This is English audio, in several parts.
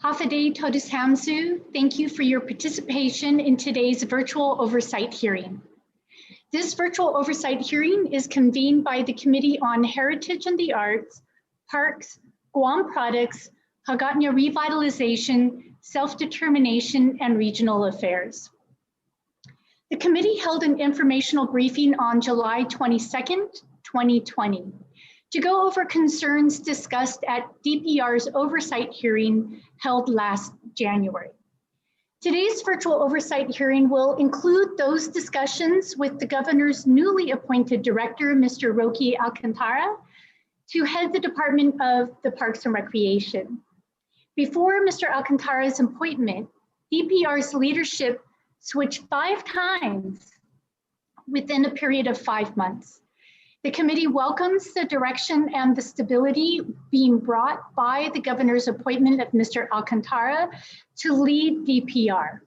Hafide Todishamsu, thank you for your participation in today's virtual oversight hearing. This virtual oversight hearing is convened by the Committee on Heritage and the Arts, Parks, Guam Products, Hagåtña Revitalization, Self-Determination, and Regional Affairs. The committee held an informational briefing on July 22nd, 2020, to go over concerns discussed at DPR's oversight hearing held last January. Today's virtual oversight hearing will include those discussions with the governor's newly appointed director, Mr. Roque Alcantara, to head the Department of the Parks and Recreation. Before Mr. Alcantara's appointment, DPR's leadership switched 5 times within a period of 5 months. The committee welcomes the direction and the stability being brought by the governor's appointment of Mr. Alcantara to lead DPR.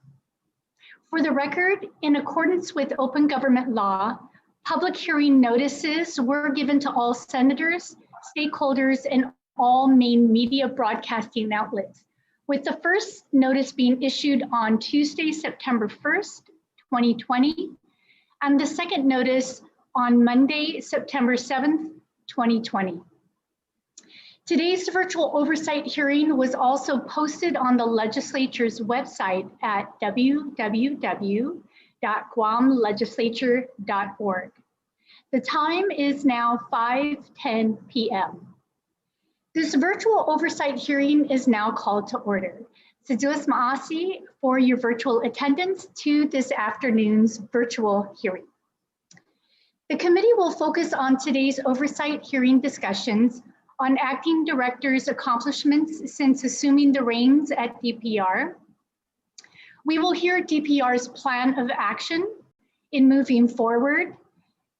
For the record, in accordance with open government law, public hearing notices were given to all senators, stakeholders, and all main media broadcasting outlets, with the first notice being issued on Tuesday, September 1st, 2020, and the second notice on Monday, September 7th, 2020. Today's virtual oversight hearing was also posted on the legislature's website at www.guamlegislature.org. The time is now 5:10 p.m. This virtual oversight hearing is now called to order. Saduas Maasi for your virtual attendance to this afternoon's virtual hearing. The committee will focus on today's oversight hearing discussions on acting director's accomplishments since assuming the reins at DPR. We will hear DPR's plan of action in moving forward,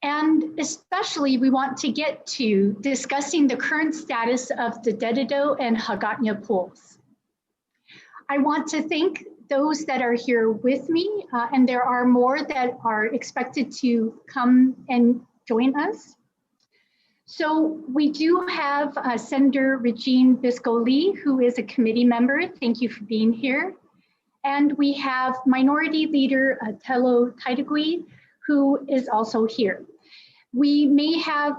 and especially we want to get to discussing the current status of the Dededo and Hagåtña pools. I want to thank those that are here with me, and there are more that are expected to come and join us. So we do have Senator Regine Bisco-Lee, who is a committee member. Thank you for being here. And we have Minority Leader Telo Taitano, who is also here. We may have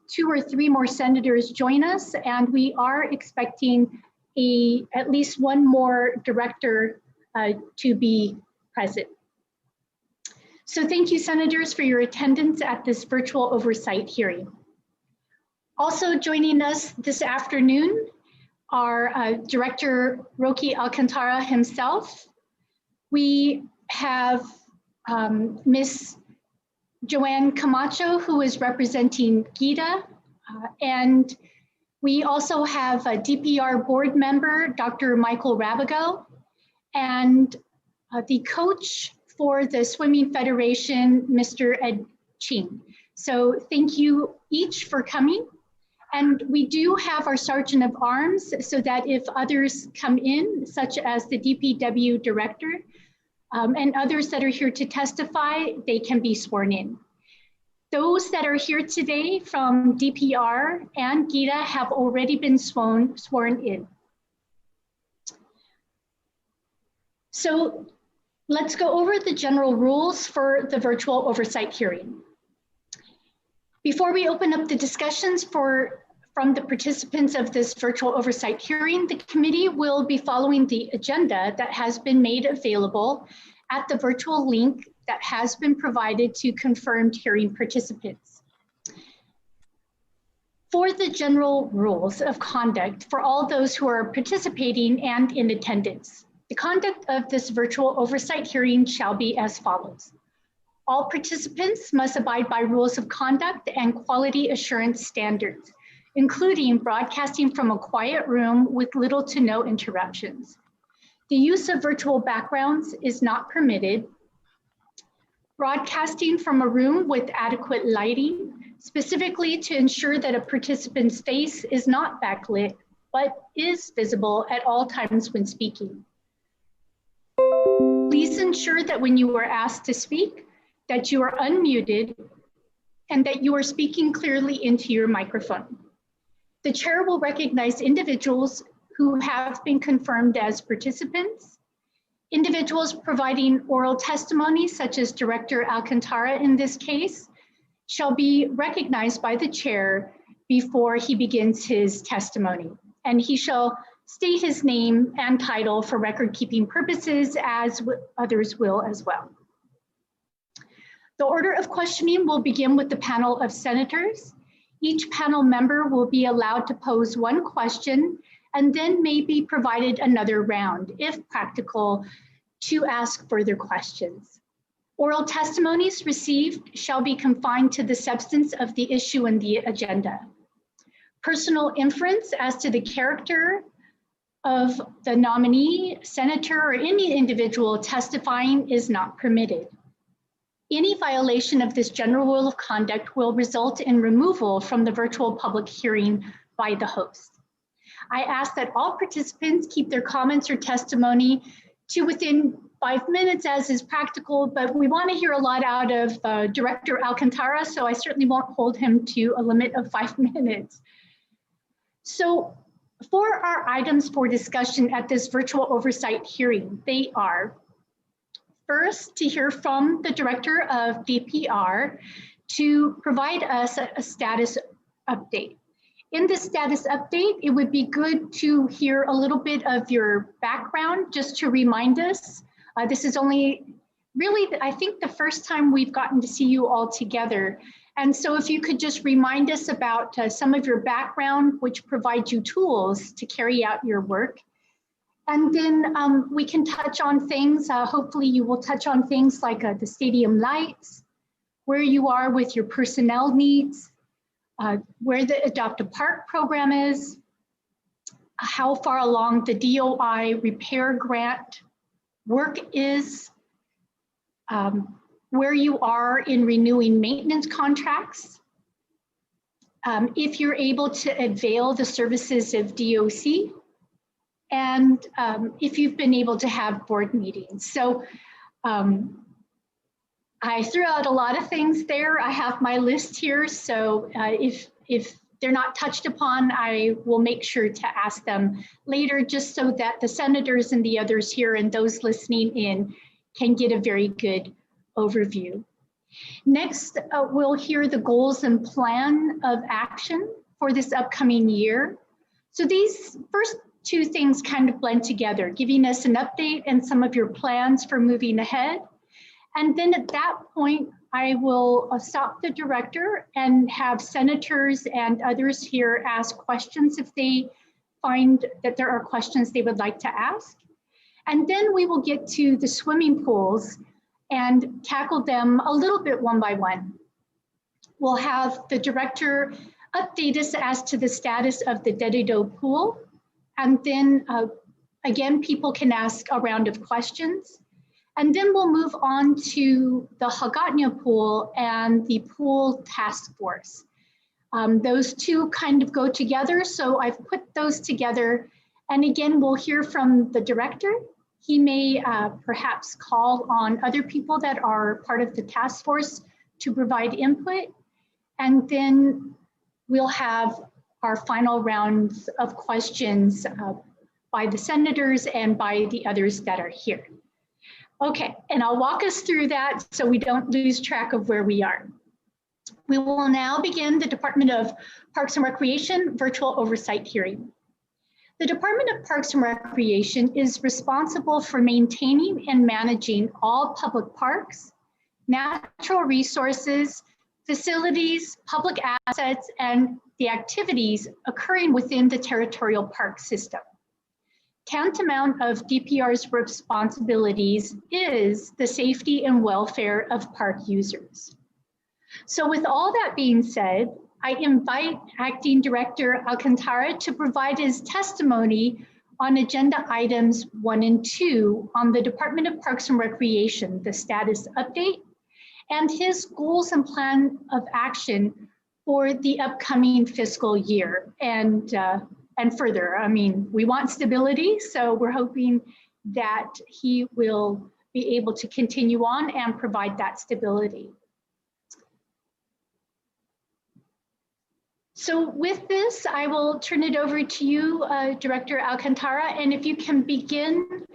2 or 3 more senators join us, and we are expecting at least 1 more director to be present. So thank you, senators, for your attendance at this virtual oversight hearing. Also joining us this afternoon are Director Roque Alcantara himself. We have Ms. Joanne Camacho, who is representing GITA, and we also have a DPR board member, Dr. Michael Rabago, and the coach for the Swimming Federation, Mr. Ed Ching. So thank you each for coming. And we do have our Sergeant of Arms so that if others come in, such as the DPW director, and others that are here to testify, they can be sworn in. Those that are here today from DPR and GITA have already been sworn in. So let's go over the general rules for the virtual oversight hearing. Before we open up the discussions from the participants of this virtual oversight hearing, the committee will be following the agenda that has been made available at the virtual link that has been provided to confirmed hearing participants. For the general rules of conduct for all those who are participating and in attendance, the conduct of this virtual oversight hearing shall be as follows. All participants must abide by rules of conduct and quality assurance standards, including broadcasting from a quiet room with little to no interruptions. The use of virtual backgrounds is not permitted. Broadcasting from a room with adequate lighting, specifically to ensure that a participant's face is not backlit, but is visible at all times when speaking. Please ensure that when you are asked to speak, that you are unmuted and that you are speaking clearly into your microphone. The chair will recognize individuals who have been confirmed as participants. Individuals providing oral testimony, such as Director Alcantara in this case, shall be recognized by the chair before he begins his testimony. And he shall state his name and title for record-keeping purposes, as others will as well. The order of questioning will begin with the panel of senators. Each panel member will be allowed to pose one question and then may be provided another round, if practical, to ask further questions. Oral testimonies received shall be confined to the substance of the issue and the agenda. Personal inference as to the character of the nominee, senator, or any individual testifying is not permitted. Any violation of this general rule of conduct will result in removal from the virtual public hearing by the host. I ask that all participants keep their comments or testimony to within 5 minutes as is practical, but we want to hear a lot out of Director Alcantara, so I certainly won't hold him to a limit of 5 minutes. So for our items for discussion at this virtual oversight hearing, they are first to hear from the Director of DPR to provide us a status update. In this status update, it would be good to hear a little bit of your background just to remind us. This is only really, I think, the first time we've gotten to see you all together. And so if you could just remind us about some of your background, which provides you tools to carry out your work. And then we can touch on things, hopefully you will touch on things like the stadium lights, where you are with your personnel needs, where the Adopt a Park program is, how far along the DOI repair grant work is, where you are in renewing maintenance contracts, if you're able to avail the services of DOC, and if you've been able to have board meetings. So I threw out a lot of things there. I have my list here, so if they're not touched upon, I will make sure to ask them later, just so that the senators and the others here and those listening in can get a very good overview. Next, we'll hear the goals and plan of action for this upcoming year. So these first two things kind of blend together, giving us an update and some of your plans for moving ahead. And then at that point, I will stop the director and have senators and others here ask questions if they find that there are questions they would like to ask. And then we will get to the swimming pools and tackle them a little bit one by one. We'll have the director update us as to the status of the Dedido pool. And then again, people can ask a round of questions. And then we'll move on to the Hagatnya pool and the pool task force. Those two kind of go together, so I've put those together. And again, we'll hear from the director. He may perhaps call on other people that are part of the task force to provide input. And then we'll have our final rounds of questions by the senators and by the others that are here. Okay, and I'll walk us through that so we don't lose track of where we are. We will now begin the Department of Parks and Recreation virtual oversight hearing. The Department of Parks and Recreation is responsible for maintaining and managing all public parks, natural resources, facilities, public assets, and the activities occurring within the territorial park system. Tantamount of DPR's responsibilities is the safety and welfare of park users. So with all that being said, I invite Acting Director Alcantara to provide his testimony on agenda items 1 and 2 on the Department of Parks and Recreation, the status update, and his goals and plan of action for the upcoming fiscal year. And further, I mean, we want stability, so we're hoping that he will be able to continue on and provide that stability. So with this, I will turn it over to you, Director Alcantara, and if you can begin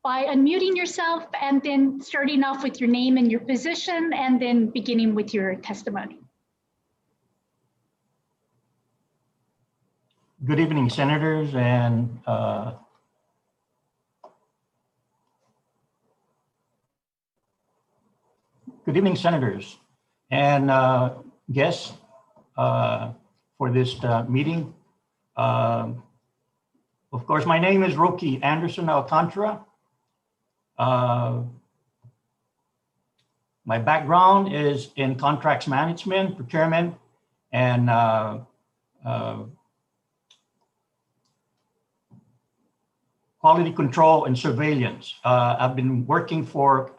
by unmuting yourself and then starting off with your name and your position, and then beginning with your testimony. Good evening, Senators and guests for this meeting. Of course, my name is Rocky Anderson Alcantara. My background is in contracts management, procurement, and quality control and surveillance. I've been working for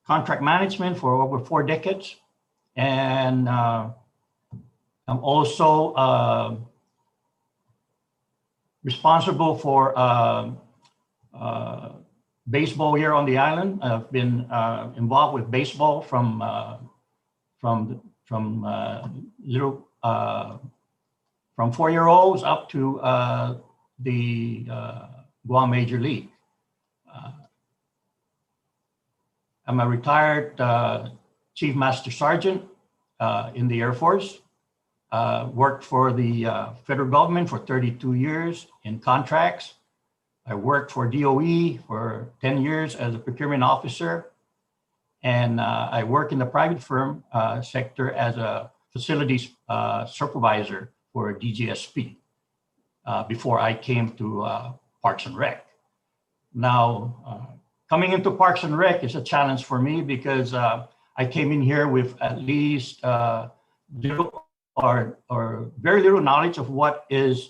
contract management for over 4 decades. And I'm also responsible for baseball here on the island. I've been involved with baseball from from 4-year-olds up to the Guam Major League. I'm a retired Chief Master Sergeant in the Air Force. Worked for the federal government for 32 years in contracts. I worked for DOE for 10 years as a procurement officer. And I work in the private firm sector as a facilities supervisor for DGSP before I came to Parks and Rec. Now, coming into Parks and Rec is a challenge for me because I came in here with at least little or very little knowledge of what is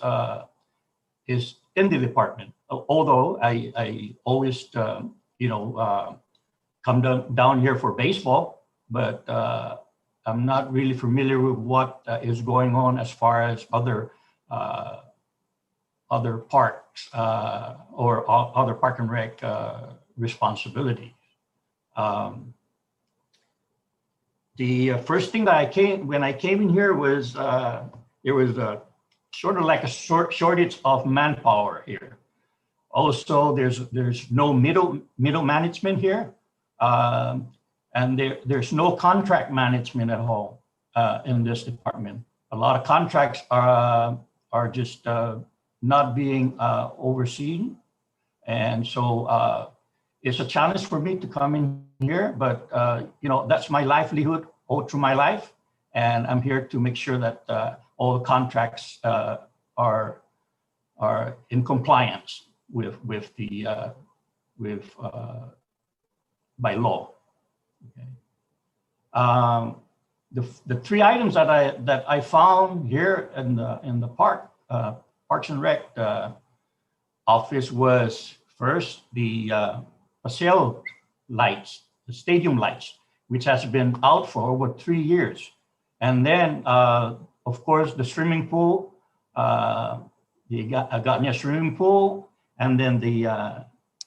in the department. Although I always, come down here for baseball, but I'm not really familiar with what is going on as far as other parks or other Park and Rec responsibilities. The first thing that when I came in here was there was sort of like a shortage of manpower here. Also, there's no middle management here, and there's no contract management at all in this department. A lot of contracts are just not being overseen, and so it's a challenge for me to come in here. But that's my livelihood all through my life, and I'm here to make sure that all the contracts are in compliance with by law. Okay. The 3 items that I found here in the Parks and Rec office was first the Paseo lights, the stadium lights, which has been out for over 3 years, and then of course the swimming pool, the Agania swimming pool, and then the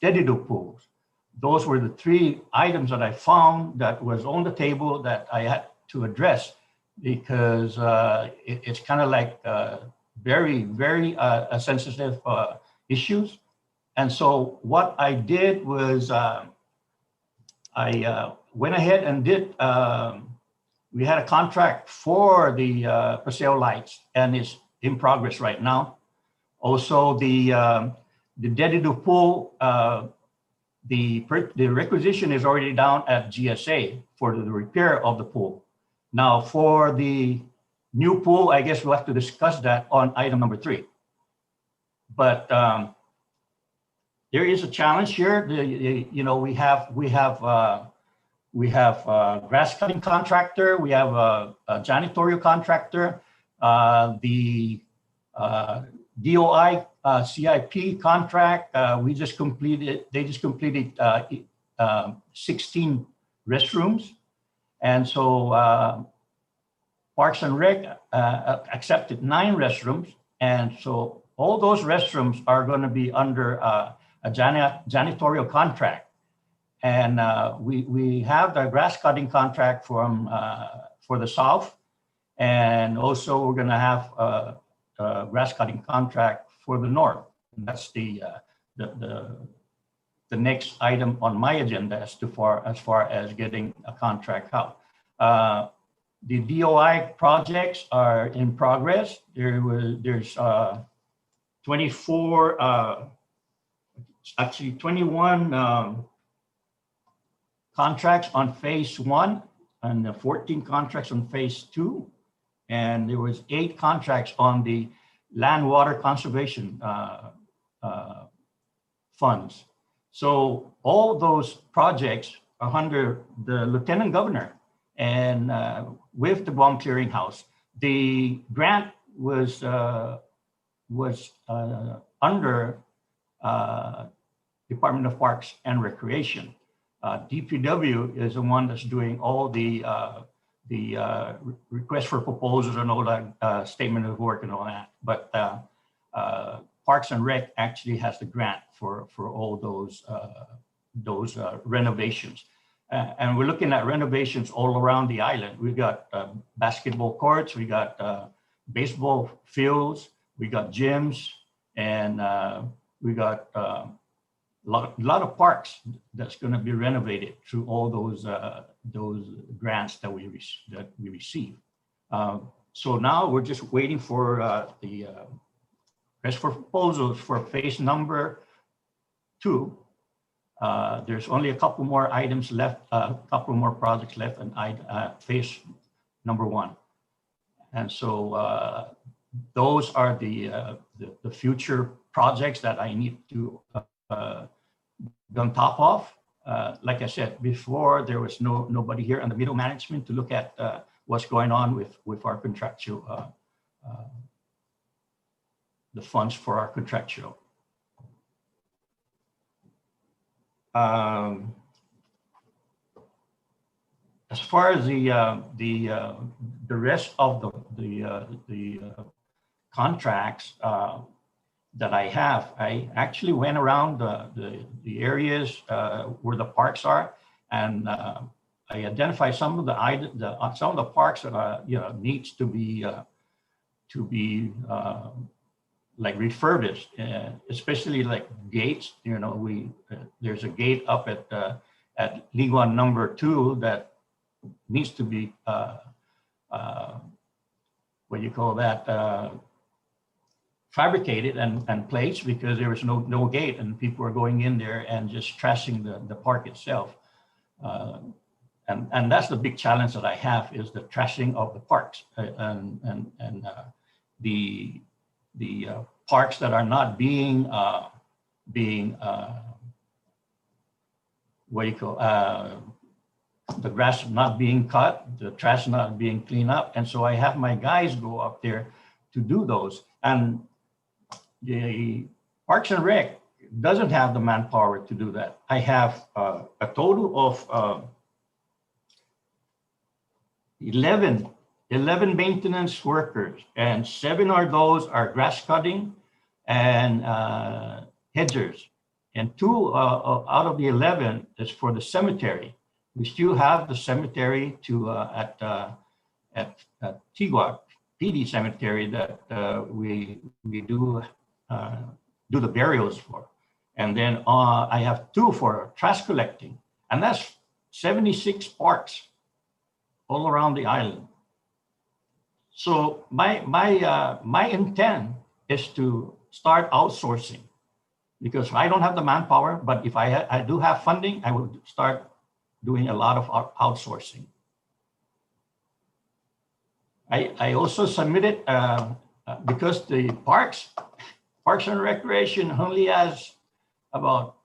Dedido pools. Those were the 3 items that I found that was on the table that I had to address because it's kind of like very, very sensitive issues. And so what I did was I went ahead and did, we had a contract for the Paseo lights, and it's in progress right now. Also, the Dedido pool, the requisition is already down at GSA for the repair of the pool. Now, for the new pool, I guess we'll have to discuss that on item number 3. But there is a challenge here. We have a grass cutting contractor, we have a janitorial contractor, the DOI CIP contract. They just completed 16 restrooms, and so Parks and Rec accepted 9 restrooms, and so all those restrooms are going to be under a janitorial contract. And we have the grass cutting contract for the south, And also we're gonna have a grass cutting contract for the north. And that's the next item on my agenda as far as getting a contract out. The DOI projects are in progress. There's 24, actually 21 contracts on phase 1 and 14 contracts on phase 2. And there was 8 contracts on the land water conservation funds. So all those projects are under the Lieutenant Governor and with the Bomb Clearinghouse. The grant was under Department of Parks and Recreation. DPW is the one that's doing all the request for proposals and all that statement of work and all that. But Parks and Rec actually has the grant for all those renovations. And we're looking at renovations all around the island. We've got basketball courts, we got baseball fields, we got gyms, and we got a lot of parks that's going to be renovated through all those grants that we receive. So now we're just waiting for the request for proposals for phase number 2. There's only a couple more items left, a couple more projects left in phase number 1. And so those are the future projects that I need to be on top of. Like I said before, there was nobody here on the middle management to look at what's going on with our contractual, the funds for our contractual. As far as the rest of the contracts that I have, I actually went around the areas where the parks are, and I identified some of the parks that needs to be like refurbished, especially like gates. There's a gate up at Liguan number 2 that needs to be what you call that, fabricated and placed, because there was no gate and people are going in there and just trashing the park itself. And that's the big challenge that I have, is the trashing of the parks and the parks that are not being what you call, the grass not being cut, the trash not being cleaned up. And so I have my guys go up there to do those. And the Parks and Rec doesn't have the manpower to do that. I have a total of 11 maintenance workers, and 7 of those are grass cutting and hedgers. And 2 out of the 11 is for the cemetery. We still have the cemetery at Tigua PD Cemetery that we do the burials for. And then I have 2 for trash collecting, and that's 76 parks all around the island. So my intent is to start outsourcing, because I don't have the manpower, but if I do have funding, I will start doing a lot of outsourcing. I also submitted, because the Parks and Recreation only has about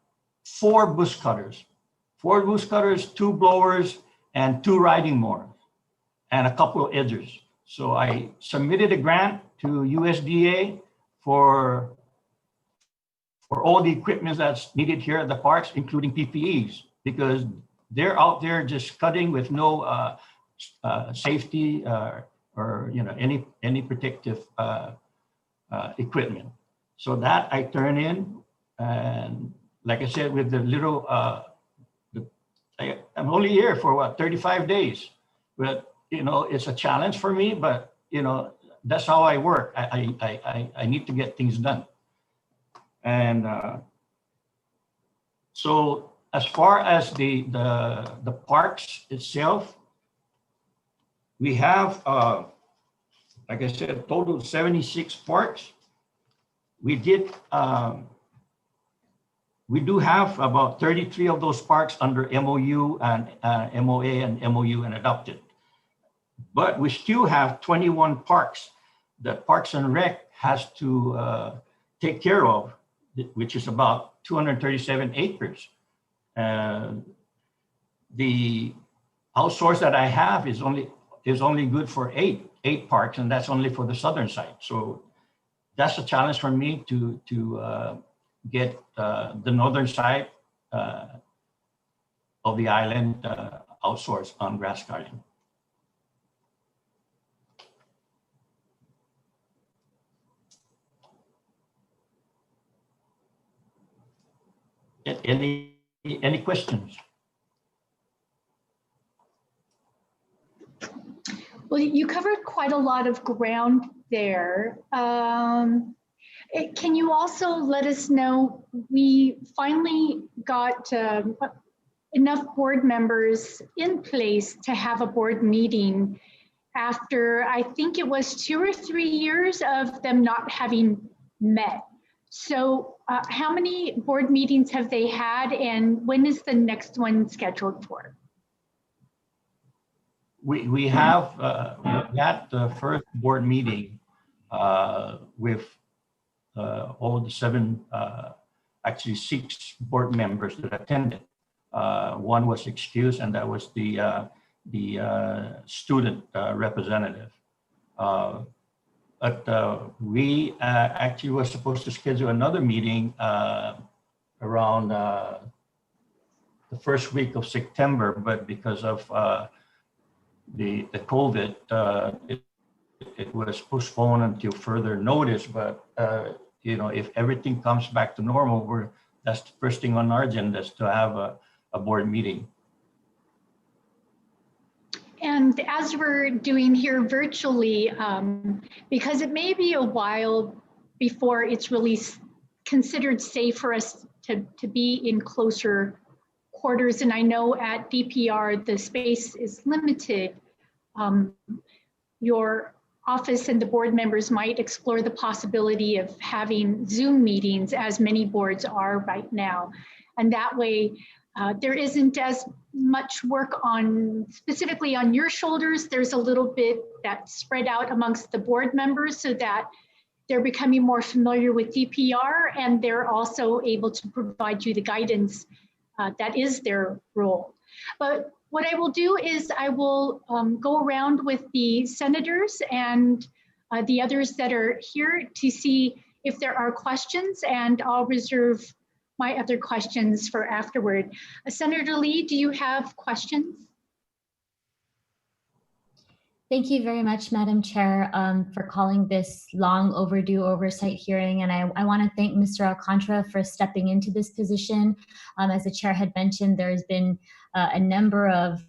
4 bush cutters, 2 blowers, and 2 riding mowers, and a couple of edgers. So I submitted a grant to USDA for all the equipment that's needed here at the parks, including PPEs, because they're out there just cutting with no safety or any protective equipment. So that I turn in, and like I said, with the little, I'm only here for 35 days, but it's a challenge for me, but, that's how I work. I need to get things done. And so as far as the parks itself, we have, like I said, a total of 76 parks. We do have about 33 of those parks under MOU and MOA and MOU and adopted. But we still have 21 parks that Parks and Rec has to take care of, which is about 237 acres. The outsource that I have is only good for eight parks, and that's only for the southern side. So that's a challenge for me to get the northern side of the island outsourced on grass garden. Any questions? Well, you covered quite a lot of ground there. Can you also let us know, we finally got enough board members in place to have a board meeting after, I think it was 2 or 3 years of them not having met. So how many board meetings have they had, and when is the next one scheduled for? We have had the first board meeting with all the 7, actually 6 board members that attended. One was excused, and that was the student representative. But we actually were supposed to schedule another meeting around the first week of September, but because of the COVID, it was postponed until further notice. But if everything comes back to normal, that's the first thing on our agenda, is to have a board meeting. And as we're doing here virtually, because it may be a while before it's really considered safe for us to be in closer quarters, and I know at DPR the space is limited, your office and the board members might explore the possibility of having Zoom meetings, as many boards are right now. And that way, there isn't as much work specifically on your shoulders. There's a little bit that's spread out amongst the board members, so that they're becoming more familiar with DPR, and they're also able to provide you the guidance that is their role. But what I will do is I will go around with the senators and the others that are here to see if there are questions, and I'll reserve my other questions for afterward. Senator Lee, do you have questions? Thank you very much, Madam Chair, for calling this long overdue oversight hearing. And I want to thank Mr. Alcantara for stepping into this position. As the chair had mentioned, there's been a number of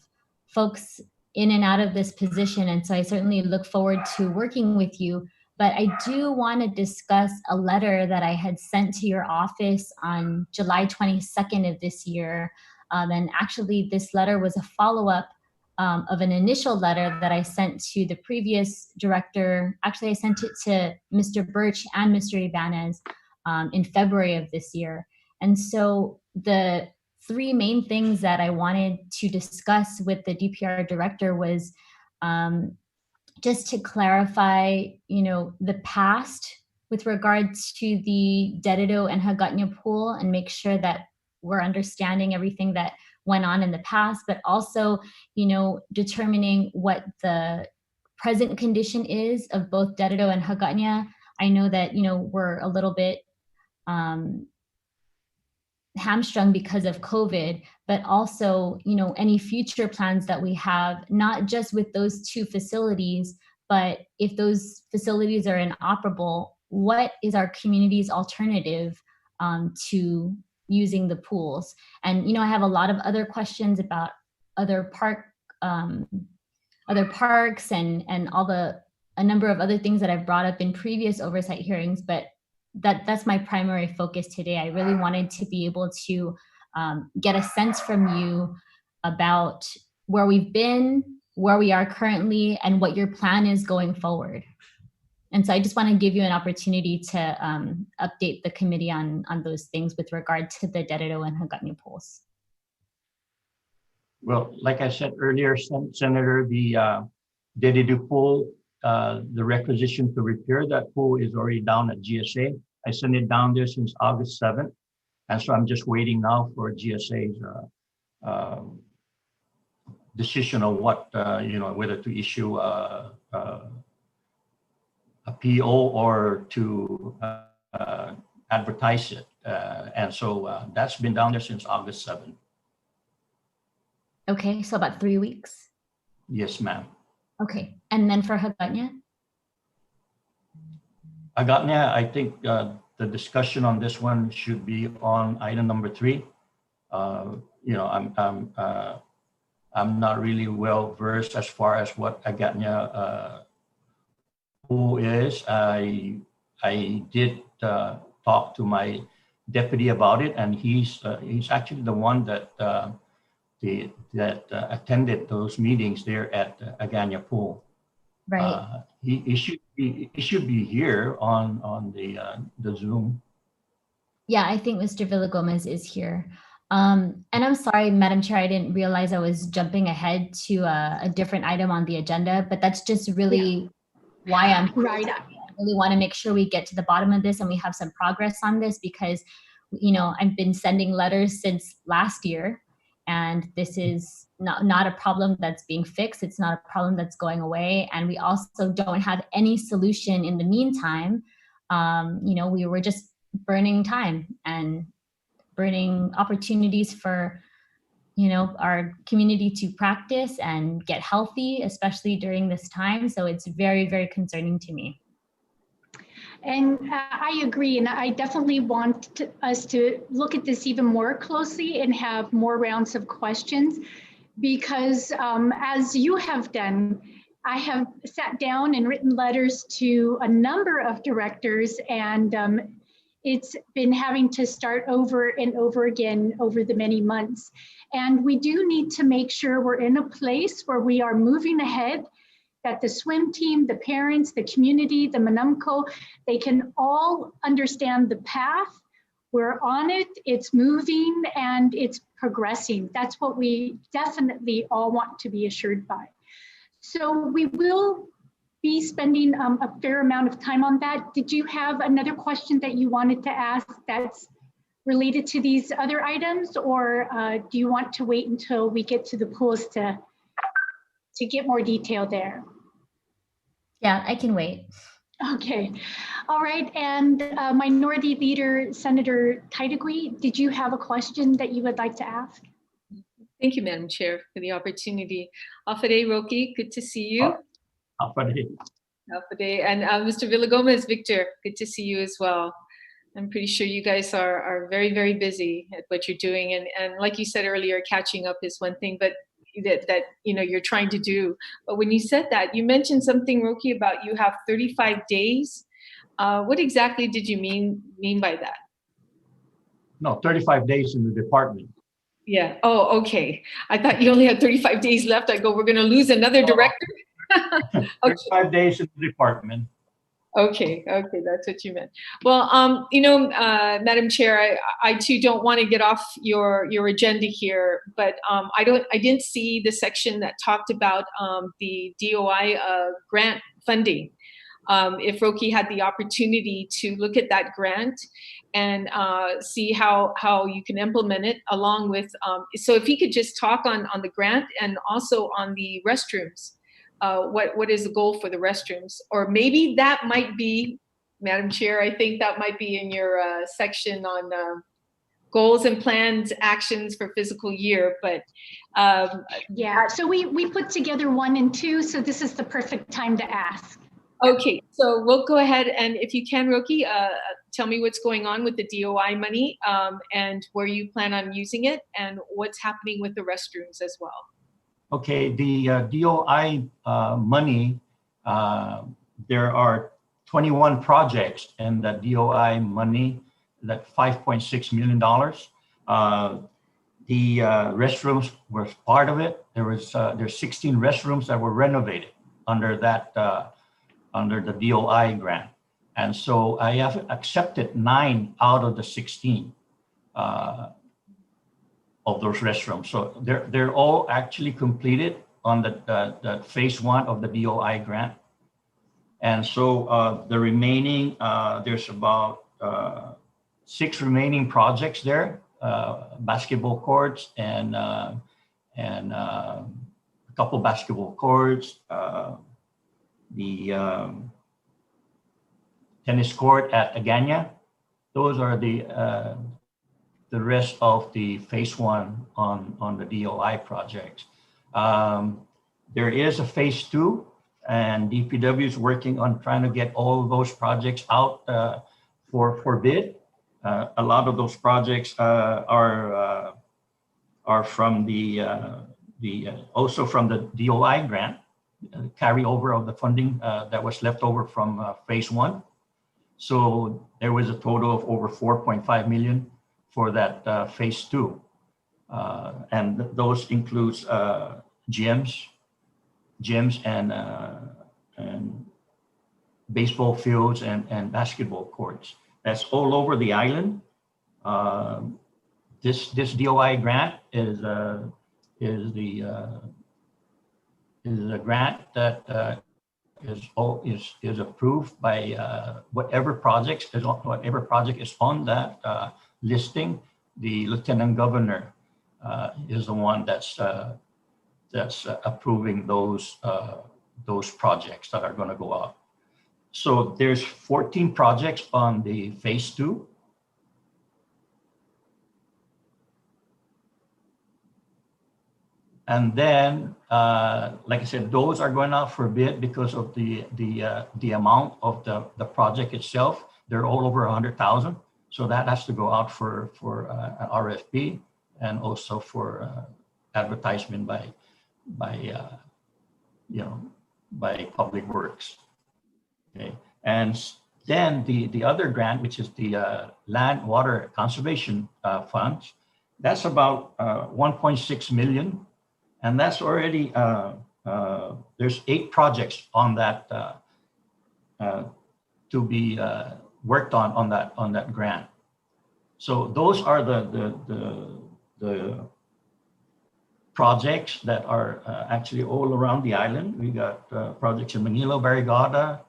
folks in and out of this position. And so I certainly look forward to working with you. But I do want to discuss a letter that I had sent to your office on July 22nd of this year. And actually, this letter was a follow-up of an initial letter that I sent to the previous director. Actually, I sent it to Mr. Birch and Mr. Ibanez in February of this year. And so the 3 main things that I wanted to discuss with the DPR director was just to clarify, the past with regards to the Dedido and Hagåtña pool, and make sure that we're understanding everything that went on in the past, but also, determining what the present condition is of both Dedido and Hagåtña. I know that, we're a little bit hamstrung because of COVID, but also, any future plans that we have, not just with those 2 facilities, but if those facilities are inoperable, what is our community's alternative to using the pools? And, I have a lot of other questions about other park other parks and a number of other things that I've brought up in previous oversight hearings, but that's my primary focus today. I really wanted to be able to get a sense from you about where we've been, where we are currently, and what your plan is going forward. And so I just want to give you an opportunity to update the committee on those things with regard to the Derecho and Hagåtña pools. Well, like I said earlier, Senator, the Derecho pool, the requisition to repair that pool is already down at GSA. I sent it down there since August 7th. And so I'm just waiting now for GSA's decision on what, whether to issue a PO or to advertise it. And so that's been down there since August 7th. Okay, so about 3 weeks? Yes, ma'am. Okay, and then for Hagåtña? Hagåtña, I think the discussion on this one should be on item number 3. I'm not really well versed as far as what Hagåtña pool is. I did talk to my deputy about it, and he's actually the one that attended those meetings there at Hagåtña pool. Right. He should be here on the Zoom. Yeah, I think Mr. Villagomez is here. And I'm sorry, Madam Chair, I didn't realize I was jumping ahead to a different item on the agenda, but that's just really why I'm right. I really want to make sure we get to the bottom of this and we have some progress on this, because, I've been sending letters since last year, and this is not a problem that's being fixed. It's not a problem that's going away. And we also don't have any solution in the meantime. We were just burning time and burning opportunities for, our community to practice and get healthy, especially during this time. So it's very, very concerning to me. And I agree, and I definitely want us to look at this even more closely and have more rounds of questions, because as you have done, I have sat down and written letters to a number of directors, and it's been having to start over and over again over the many months. And we do need to make sure we're in a place where we are moving ahead, that the swim team, the parents, the community, the Manumco, they can all understand the path. We're on it, it's moving, and it's progressing. That's what we definitely all want to be assured by. So we will be spending a fair amount of time on that. Did you have another question that you wanted to ask that's related to these other items, or do you want to wait until we get to the pools to get more detail there? Yeah, I can wait. Okay, all right. And Minority Leader Senator Taitano, did you have a question that you would like to ask? Thank you, Madam Chair, for the opportunity. Afade Roki, good to see you. Afade. And Mr. Villagomez, Victor, good to see you as well. I'm pretty sure you guys are very, very busy at what you're doing. And like you said earlier, catching up is one thing, but that you're trying to do. But when you said that, you mentioned something, Roki, about you have 35 days. What exactly did you mean by that? No, 35 days in the department. Yeah. Oh, okay. I thought you only had 35 days left. I go, we're going to lose another director. 35 days in the department. Okay, that's what you meant. Well, Madam Chair, I too don't want to get off your agenda here, but I didn't see the section that talked about the DOI grant funding. If Roki had the opportunity to look at that grant and see how you can implement it, along with so if he could just talk on the grant and also on the restrooms. What is the goal for the restrooms? Or maybe that might be, Madam Chair, I think that might be in your section on goals and plans, actions for fiscal year. But yeah, so we put together 1 and 2, so this is the perfect time to ask. Okay, so we'll go ahead, and if you can, Roki, tell me what's going on with the DOI money and where you plan on using it and what's happening with the restrooms as well. Okay, the DOI money, there are 21 projects in the DOI money, that $5.6 million. The restrooms were part of it. There's 16 restrooms that were renovated under that under the DOI grant, and so I have accepted 9 out of the 16 of those restrooms. So they're all actually completed on the phase 1 of the DOI grant, and so the remaining there's about 6 remaining projects there. Basketball courts and a couple basketball courts, the tennis court at Agana. Those are the rest of the phase 1 on the DOI projects. There is a phase 2, and DPW is working on trying to get all of those projects out for bid. A lot of those projects are from also from the DOI grant, carryover of the funding that was left over from phase 1. So there was a total of over 4.5 million for that phase 2, and those includes gyms and baseball fields and basketball courts. That's all over the island. This DOI grant is a grant that is approved by whatever project is on that listing. The Lieutenant Governor is the one that's approving those projects that are going to go out. So there's 14 projects on the phase 2. And then, like I said, those are going out for bid because of the amount of the project itself. They're all over 100,000. So that has to go out for an RFP and also for advertisement by Public Works. Okay, and then the other grant, which is the Land Water Conservation Funds, that's about 1.6 million, and that's already there's 8 projects on that to be worked on that grant. So those are the projects that are actually all around the island. We got projects in Manila, Barrigada,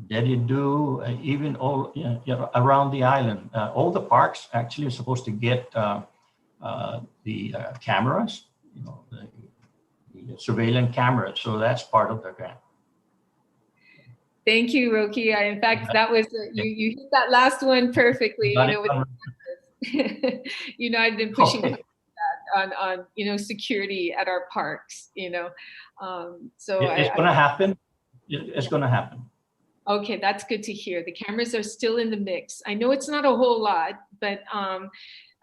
Dedidu, even all around the island. All the parks actually are supposed to get the cameras, the surveillance cameras. So that's part of the grant. Thank you, Roki. In fact, that was you hit that last one perfectly. I've been pushing that on security at our parks. So it's going to happen. It's going to happen. Okay, that's good to hear. The cameras are still in the mix. I know it's not a whole lot, but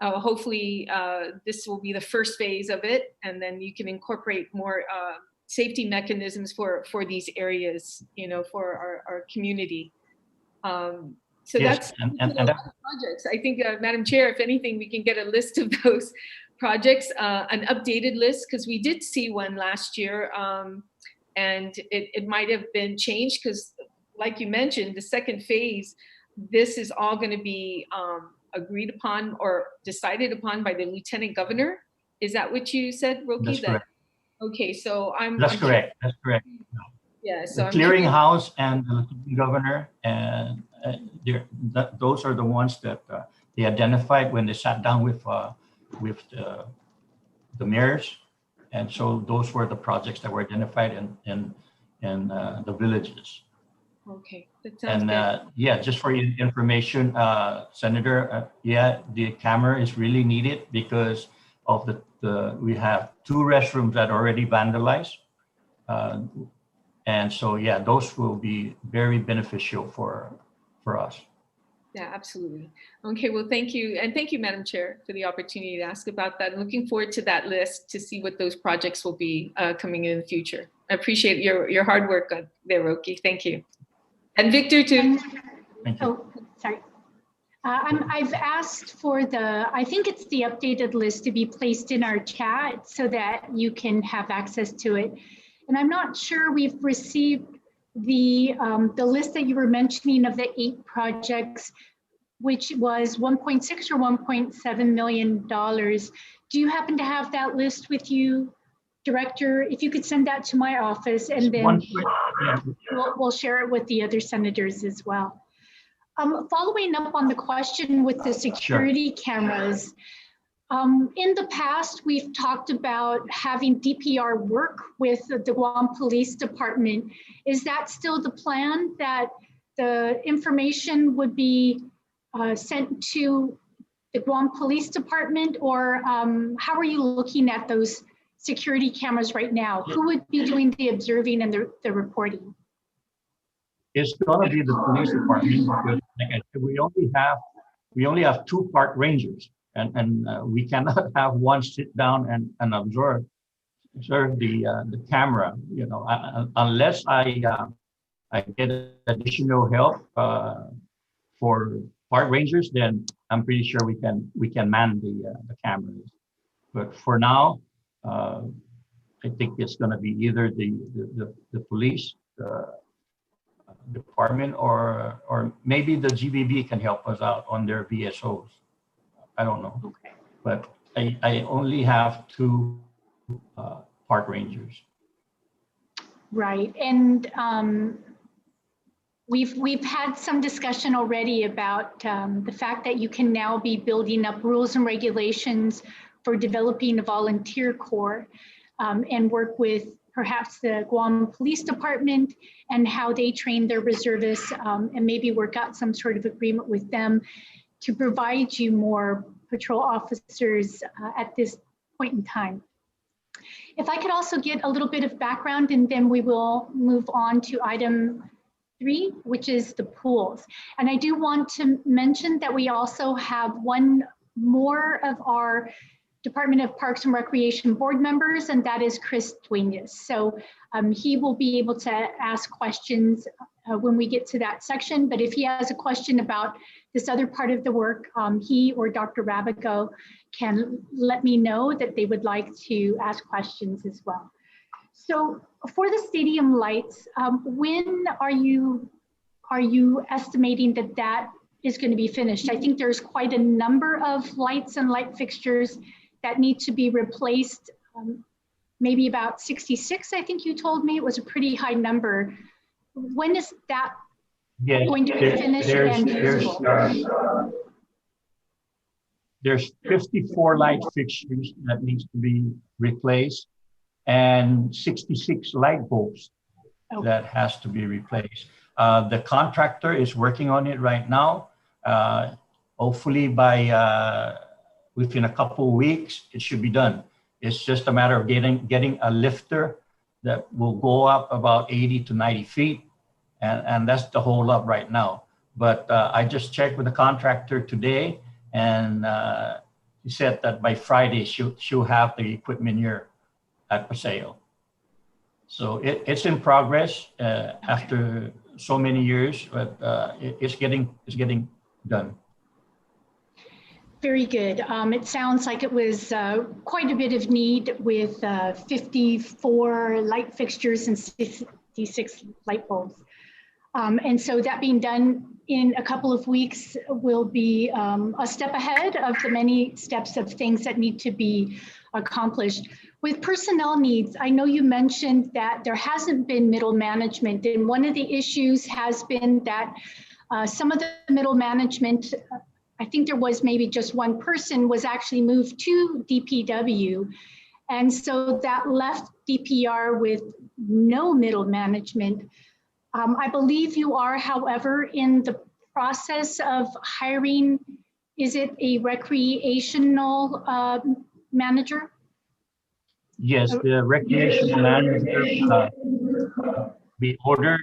hopefully this will be the first phase of it, and then you can incorporate more safety mechanisms for these areas, for our community. So yes, that's and projects. I think, Madam Chair, if anything, we can get a list of those projects, an updated list, because we did see one last year, and it might have been changed because, like you mentioned, the second phase, this is all going to be agreed upon or decided upon by the Lieutenant Governor. Is that what you said, Roki? That's correct. Okay, so That's correct. That's correct. Yeah, so the clearinghouse and the Lieutenant Governor, and those are the ones that they identified when they sat down with the mayors, and so those were the projects that were identified in the villages. Okay, that sounds good. And yeah, just for your information, Senator, the camera is really needed because of we have 2 restrooms that are already vandalized. And so, yeah, those will be very beneficial for us. Yeah, absolutely. Okay, well, thank you. And thank you, Madam Chair, for the opportunity to ask about that. And looking forward to that list to see what those projects will be coming in the future. I appreciate your hard work there, Roki. Thank you. And Victor, too. Thank you. Oh, sorry. I've asked for I think it's the updated list to be placed in our chat so that you can have access to it. And I'm not sure we've received the list that you were mentioning of the 8 projects, which was 1.6 or 1.7 million dollars. Do you happen to have that list with you, Director? If you could send that to my office, and then we'll share it with the other senators as well. Following up on the question with the security cameras, in the past, we've talked about having DPR work with the Guam Police Department. Is that still the plan, that the information would be sent to the Guam Police Department, or how are you looking at those security cameras right now? Who would be doing the observing and the reporting? It's going to be the police department, because like I said, we only have 2 park rangers, and we cannot have one sit down and observe the camera. You know, unless I get additional help for park rangers, then I'm pretty sure we can man the cameras. But for now, I think it's going to be either the police department, or maybe the GBB can help us out on their VSOs. I don't know. Okay. But I only have 2 park rangers. Right, and we've had some discussion already about the fact that you can now be building up rules and regulations for developing a volunteer corps, and work with perhaps the Guam Police Department and how they train their reservists, and maybe work out some sort of agreement with them to provide you more patrol officers at this point in time. If I could also get a little bit of background, and then we will move on to item 3, which is the pools. And I do want to mention that we also have one more of our Department of Parks and Recreation board members, and that is Chris Duenas. So he will be able to ask questions when we get to that section. But if he has a question about this other part of the work, he or Dr. Rabigo can let me know that they would like to ask questions as well. So for the stadium lights, when are you estimating that is going to be finished? I think there's quite a number of lights and light fixtures that need to be replaced. Maybe about 66, I think you told me. It was a pretty high number. When is that going to be finished and usable? There's 54 light fixtures that needs to be replaced, and 66 light bulbs that has to be replaced. The contractor is working on it right now. Hopefully within a couple of weeks, it should be done. It's just a matter of getting a lifter that will go up about 80 to 90 feet. And that's the hold up right now. But I just checked with the contractor today, and he said that by Friday, she'll have the equipment here at Paseo. So it's in progress after so many years, but it's getting done. Very good. It sounds like it was quite a bit of need with 54 light fixtures and 66 light bulbs. And so that being done in a couple of weeks will be a step ahead of the many steps of things that need to be accomplished. With personnel needs, I know you mentioned that there hasn't been middle management, and one of the issues has been that some of the middle management, I think there was maybe just one person, was actually moved to DPW. And so that left DPR with no middle management. I believe you are, however, in the process of hiring, is it a recreational manager? Yes, the recreational manager, we ordered,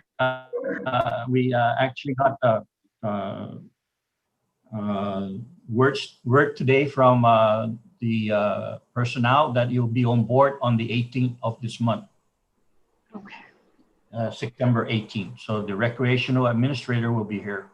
we actually got word today from the personnel that you'll be on board on the 18th of this month. Okay. September 18th. So the recreational administrator will be here.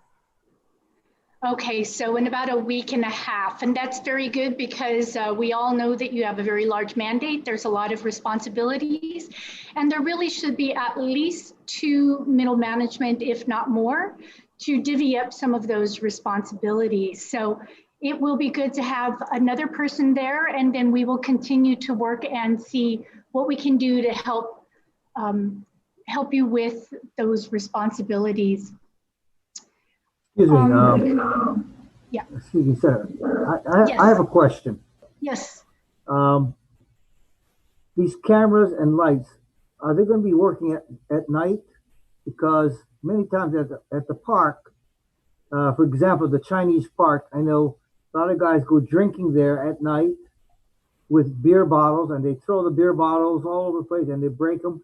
Okay, so in about a week and a half, and that's very good because we all know that you have a very large mandate. There's a lot of responsibilities, and there really should be at least 2 middle management, if not more, to divvy up some of those responsibilities. So it will be good to have another person there, and then we will continue to work and see what we can do to help help you with those responsibilities. Excuse me. Yeah. Excuse me, sir. Yes. I have a question. Yes. These cameras and lights, are they going to be working at night? Because many times at the park, for example, the Chinese park, I know a lot of guys go drinking there at night with beer bottles, and they throw the beer bottles all over the place, and they break them,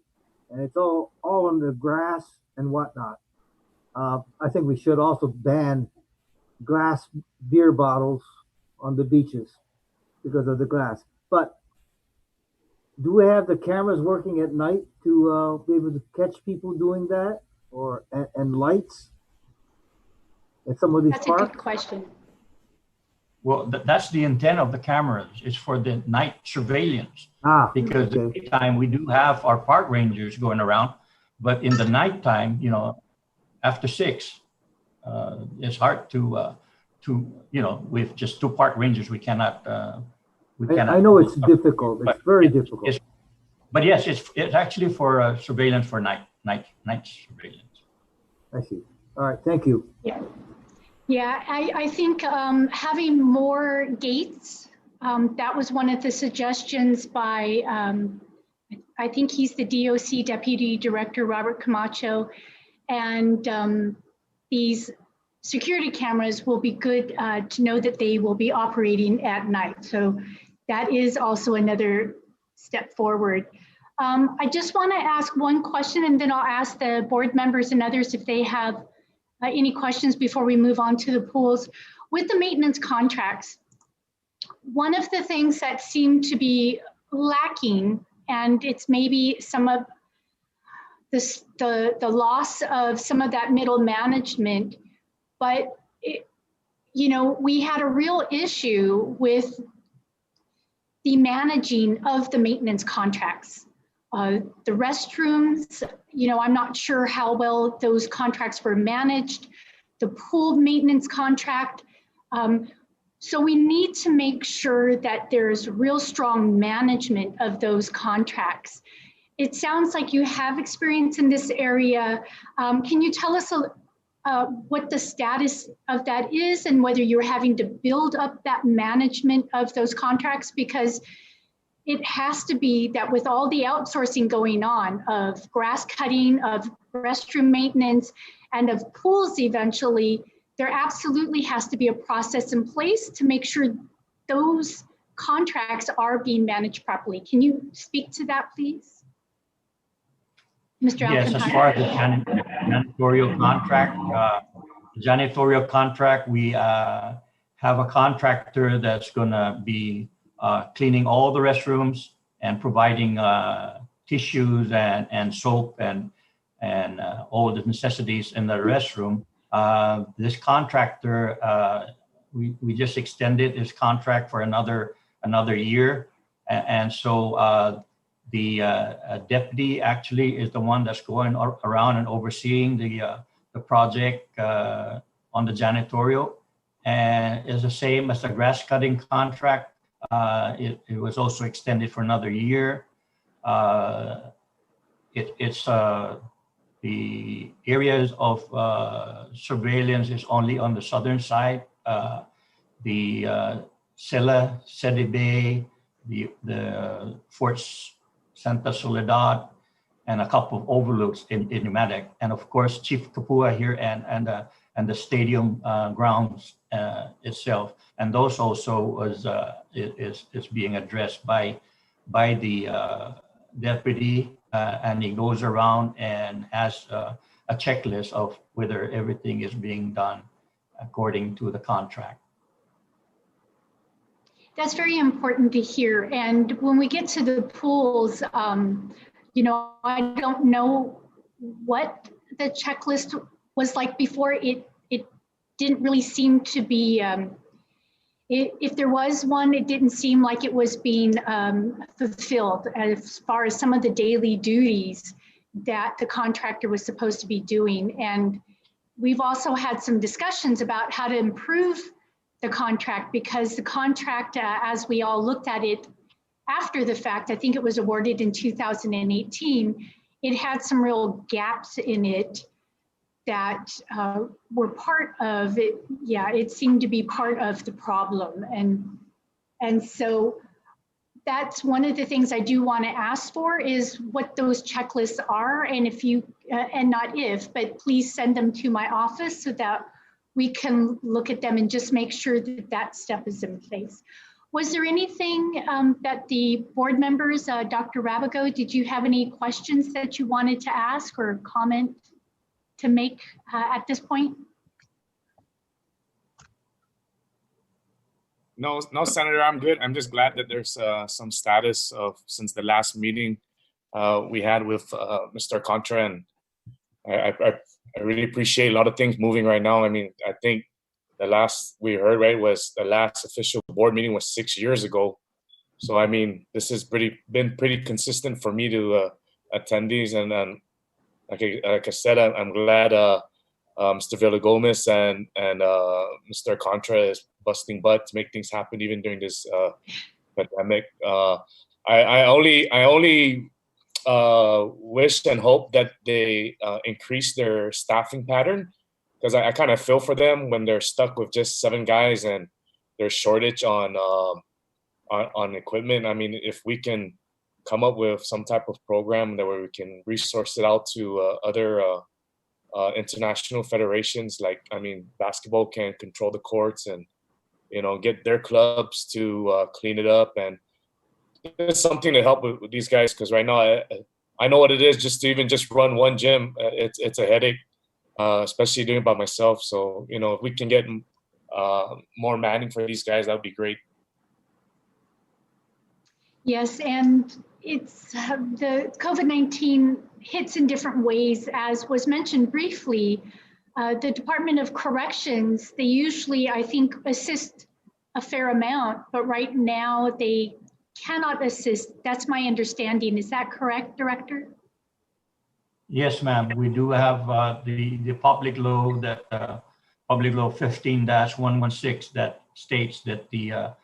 and it's all on the grass and whatnot. I think we should also ban glass beer bottles on the beaches because of the glass. But do we have the cameras working at night to be able to catch people doing that, or and lights at some of these That's parks? a good question. Well, that's the intent of the cameras. It's for the night surveillance. Because okay. at the time we do have our park rangers going around, but in the nighttime, you know, after 6, it's hard to you know, with just 2 park rangers, we cannot. I know it's difficult. It's very difficult. But yes, it's actually for surveillance for night surveillance. I see. All right. Thank you. Yeah. Yeah, I think having more gates, that was one of the suggestions by, I think he's the DOC Deputy Director, Robert Camacho. And these security cameras will be good to know that they will be operating at night. So that is also another step forward. I just want to ask one question, and then I'll ask the board members and others if they have any questions before we move on to the pools. With the maintenance contracts, one of the things that seem to be lacking, and it's maybe some of this, the loss of some of that middle management, but you know, we had a real issue with the managing of the maintenance contracts. The restrooms, you know, I'm not sure how well those contracts were managed. The pool maintenance contract. So we need to make sure that there's real strong management of those contracts. It sounds like you have experience in this area. Can you tell us what the status of that is and whether you're having to build up that management of those contracts? Because it has to be that with all the outsourcing going on of grass cutting, of restroom maintenance, and of pools eventually, there absolutely has to be a process in place to make sure those contracts are being managed properly. Can you speak to that, please? Mr. Yes, Alcantara? as far as the janitorial contract, we have a contractor that's going to be cleaning all the restrooms and providing tissues and soap and all the necessities in the restroom. This contractor, we just extended his contract for another year, and so the deputy actually is the one that's going around and overseeing the project on the janitorial, and is the same as the grass cutting contract. It was also extended for another year. It's the areas of surveillance is only on the southern side. The Sela, Sede Bay, the Forts Santa Soledad, and a couple of overlooks in Nematic, and of course Chief Kapua here and the stadium grounds itself, and those also was is being addressed by the deputy, and he goes around and has a checklist of whether everything is being done according to the contract. That's very important to hear. And when we get to the pools, you know, I don't know what the checklist was like before. It didn't really seem to be, if there was one, it didn't seem like it was being fulfilled as far as some of the daily duties that the contractor was supposed to be doing. And we've also had some discussions about how to improve the contract, because the contract, as we all looked at it after the fact, I think it was awarded in 2018, it had some real gaps in it that were part of it. Yeah, it seemed to be part of the problem. And so that's one of the things I do want to ask for, is what those checklists are. And if you, and not if, but please send them to my office so that we can look at them and just make sure that that step is in place. Was there anything that the board members, Dr. Rabago, did you have any questions that you wanted to ask or comment to make at this point? No, Senator, I'm good. I'm just glad that there's some status of, since the last meeting we had with Mr. Contra, and I really appreciate a lot of things moving right now. I mean, I think the last we heard, right, was the last official board meeting was 6 years ago. So, I mean, this has been pretty consistent for me to attend these. And like I said, I'm glad Mr. Villagomez and Mr. Contra is busting butt to make things happen even during this pandemic. I only wish and hope that they increase their staffing pattern, because I kind of feel for them when they're stuck with just 7 guys and there's shortage on equipment. I mean, if we can come up with some type of program that where we can resource it out to other international federations, like, I mean, basketball can control the courts and, you know, get their clubs to clean it up, and it's something to help with these guys, because right now I know what it is just to even just run one gym. It's a headache, especially doing it by myself. So, you know, if we can get more manning for these guys, that would be great. Yes, and it's the COVID-19 hits in different ways, as was mentioned briefly. The Department of Corrections, they usually, I think, assist a fair amount, but right now they cannot assist. That's my understanding. Is that correct, Director? Yes, ma'am. We do have the public law, that public law 15-116, that states that the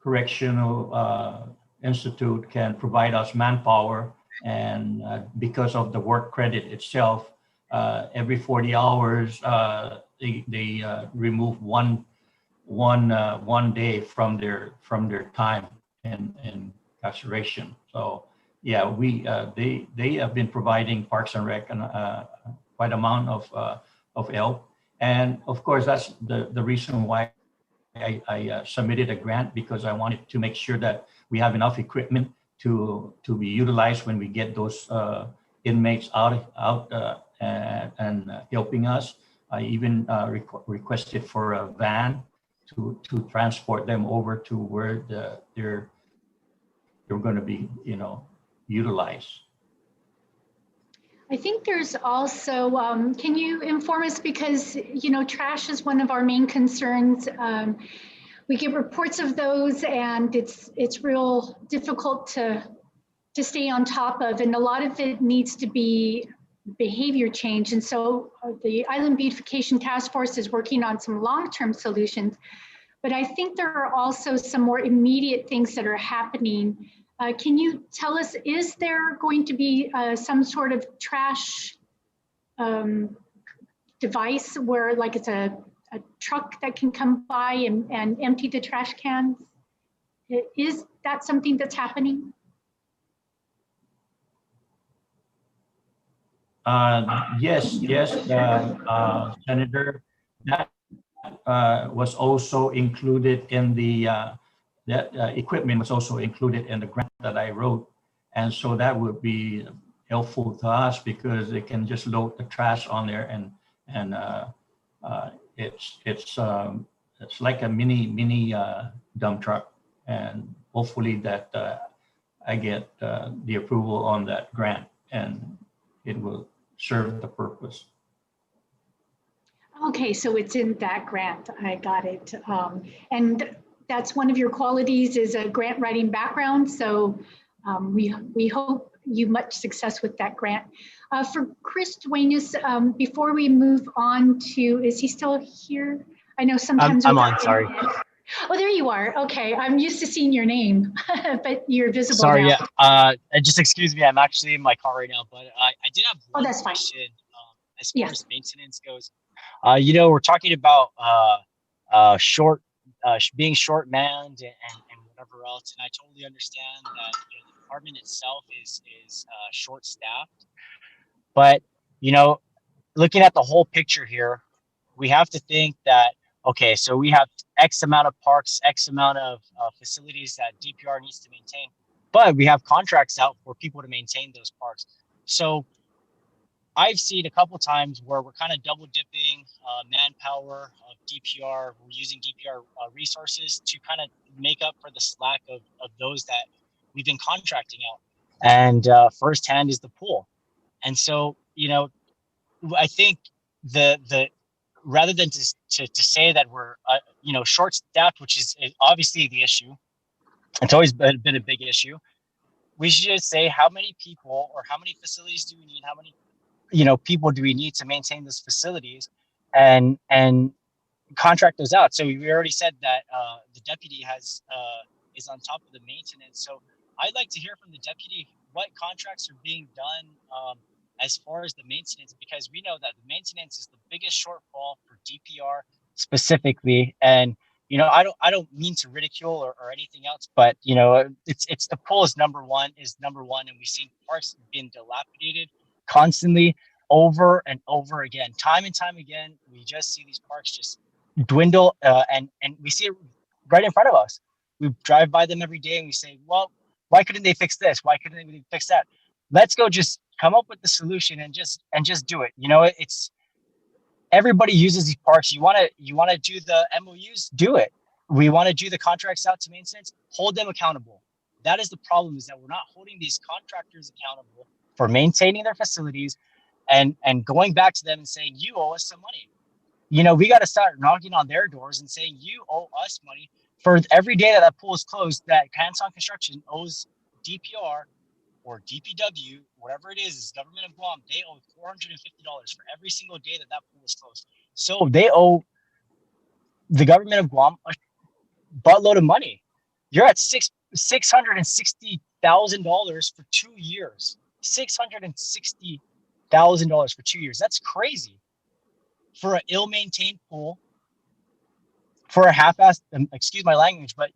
Correctional Institute can provide us manpower, and because of the work credit itself, every 40 hours they remove one day from their time and incarceration. So yeah, they have been providing Parks and Rec quite amount of help, and of course that's the reason why I submitted a grant, because I wanted to make sure that we have enough equipment to be utilized when we get those inmates out and helping us. I even requested for a van to transport them over to where they're going to be, you know, utilized. I think there's also, can you inform us, because, you know, trash is one of our main concerns. We get reports of those, and it's real difficult to stay on top of, and a lot of it needs to be behavior change. And so the Island Beautification Task Force is working on some long-term solutions, but I think there are also some more immediate things that are happening. Can you tell us, is there going to be some sort of trash device where, like, it's a truck that can come by and empty the trash cans? Is that something that's happening? Yes, Senator. That was also included in the that equipment was also included in the grant that I wrote, and so that would be helpful to us, because they can just load the trash on there and it's like a mini dump truck, and hopefully that I get the approval on that grant, and it will serve the purpose. Okay, so it's in that grant. I got it. And that's one of your qualities is a grant writing background. So we hope you much success with that grant. For Chris Duenas, before we move on to, is he still here? I know sometimes I'm on, sorry. Oh, there you are. Okay, I'm used to seeing your name, but you're visible Sorry, now. yeah. Just excuse me, I'm actually in my car right now, but I did have one that's fine. question as far as maintenance goes. You know, we're talking about being short manned and whatever else, and I totally understand that the department itself is short staffed. But you know, looking at the whole picture here, we have to think that okay, so we have X amount of parks, X amount of facilities that DPR needs to maintain, but we have contracts out for people to maintain those parks. So I've seen a couple times where we're kind of double dipping manpower of DPR. We're using DPR resources to kind of make up for the slack of those that we've been contracting out. And firsthand is the pool. And so, you know, I think the rather than to say that we're you know, short staffed, which is obviously the issue, it's always been a big issue. We should just say how many people or how many facilities do we need, how many people do we need to maintain those facilities, and contract those out. So we already said that the deputy is on top of the maintenance. So I'd like to hear from the deputy what contracts are being done as far as the maintenance, because we know that the maintenance is the biggest shortfall for DPR specifically. And I don't mean to ridicule or anything else, but it's the pool is number one, and we've seen parks being dilapidated constantly over and over again, time and time again. We just see these parks just dwindle, and we see it right in front of us. We drive by them every day and we say, well, why couldn't they fix this? Why couldn't they fix that? Let's go just come up with the solution and just do it. It's everybody uses these parks. You want to do the MOUs, do it. We want to do the contracts out to maintenance, hold them accountable. That is the problem, is that we're not holding these contractors accountable for maintaining their facilities and going back to them and saying, you owe us some money. We got to start knocking on their doors and saying, you owe us money for every day that pool is closed, that Canton Construction owes DPR or DPW, whatever it is government of Guam, they owe $450 for every single day that pool is closed. So they owe the government of Guam a buttload of money. You're at $660,000 for 2 years. $660,000 for 2 years. That's crazy. For an ill-maintained pool, for a half-assed, excuse my language, but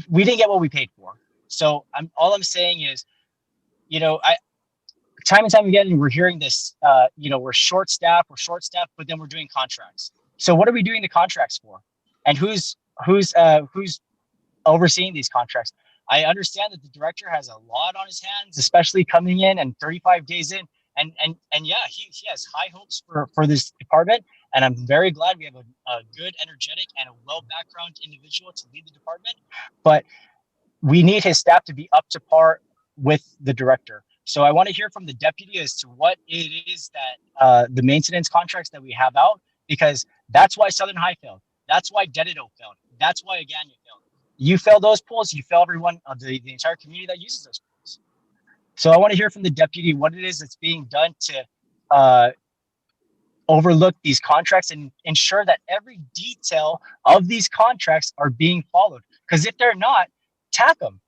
we didn't get what we paid for. So all I'm saying is, time and time again, we're hearing this, we're short-staffed, but then we're doing contracts. So what are we doing the contracts for? And who's overseeing these contracts? I understand that the director has a lot on his hands, especially coming in and 35 days in. And yeah, he has high hopes for this department. And I'm very glad we have a good, energetic, and a well-background individual to lead the department. But we need his staff to be up to par with the director. So I want to hear from the deputy as to what it is that the maintenance contracts that we have out, because that's why Southern High failed. That's why Dedito failed. That's why Agana failed. You fail those pools, you fail everyone, the entire community that uses those pools. So I want to hear from the deputy what it is that's being done to overlook these contracts and ensure that every detail of these contracts are being followed. Because if they're not, tack them.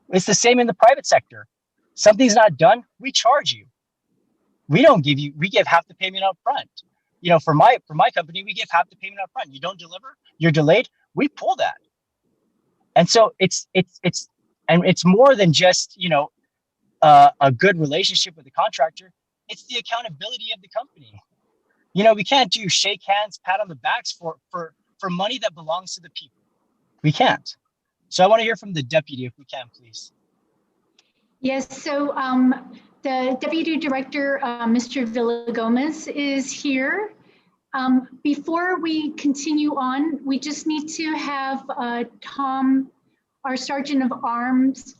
It's the same in the private sector. Something's not done, we charge you. We give half the payment up front. For my company, we give half the payment up front. You don't deliver, you're delayed, we pull that. And so it's more than just a good relationship with the contractor. It's the accountability of the company. We can't do shake hands, pat on the backs for money that belongs to the people. We can't. So I want to hear from the deputy if we can, please. Yes, so The Deputy Director, Mr. Villagomez, is here. Before we continue on, we just need to have Tom, our Sergeant of Arms,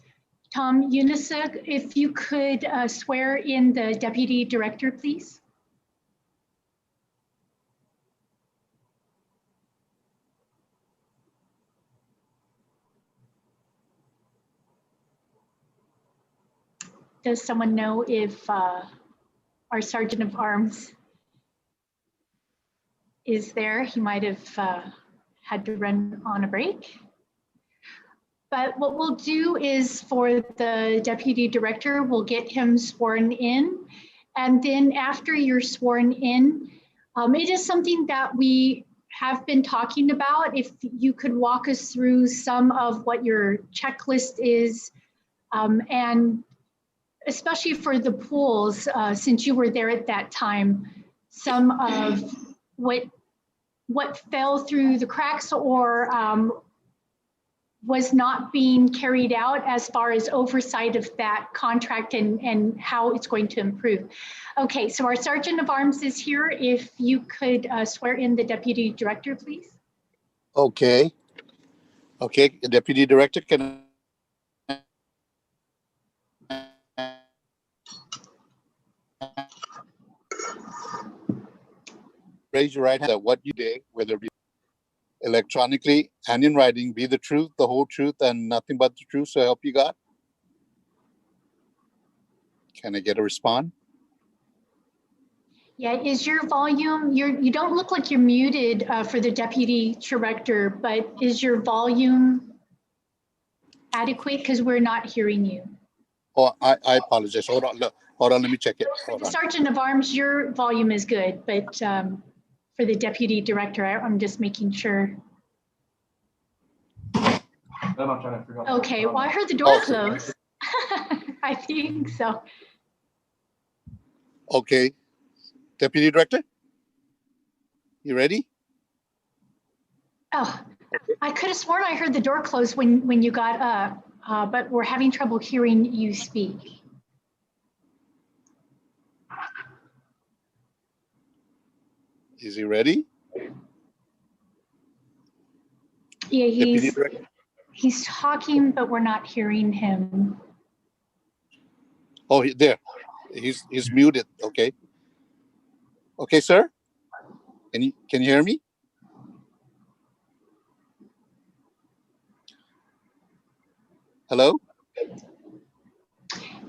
Tom Unisuk, if you could swear in the Deputy Director, please. Does someone know if our Sergeant of Arms is there? He might have had to run on a break. But what we'll do is for the Deputy Director, we'll get him sworn in. And then after you're sworn in, it is something that we have been talking about. If you could walk us through some of what your checklist is, and especially for the pools, since you were there at that time, some of what fell through the cracks or was not being carried out as far as oversight of that contract and how it's going to improve. Okay, so our Sergeant of Arms is here. If you could swear in the Deputy Director, please. Okay. Okay, Deputy Director, can raise your right hand that what you did, whether it be electronically and in writing, be the truth, the whole truth, and nothing but the truth, so help you God? Can I get a response? Yeah, is your volume, you don't look like you're muted for the Deputy Director, but is your volume adequate? Because we're not hearing you. Oh, I apologize. Hold on, let me check it. Hold on. Sergeant of Arms, your volume is good, but for the Deputy Director, I'm just making sure. Okay, well, I heard the door close. I think so. Okay, Deputy Director, you ready? Oh, I could have sworn I heard the door close when you got up, but we're having trouble hearing you speak. Is he ready? Yeah, he's talking, but we're not hearing him. Oh, there. He's muted. Okay. Okay, sir. Can you hear me? Hello?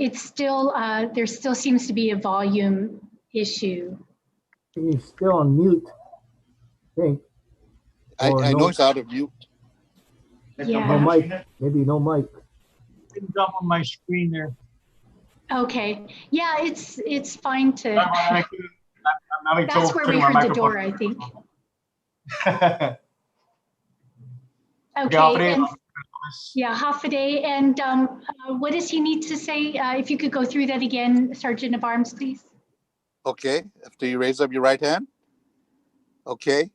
It's still there still seems to be a volume issue. He's still on mute, I think. I know it's out of mute. Yeah. No mic. Maybe no mic. It's up on my screen there. Okay. Yeah, it's fine to. I'm having That's where we heard the door, I think. Okay. And, yeah, Hafaday. And what does he need to say? If you could go through that again, Sergeant of Arms, please. Okay. After you raise up your right hand. Okay.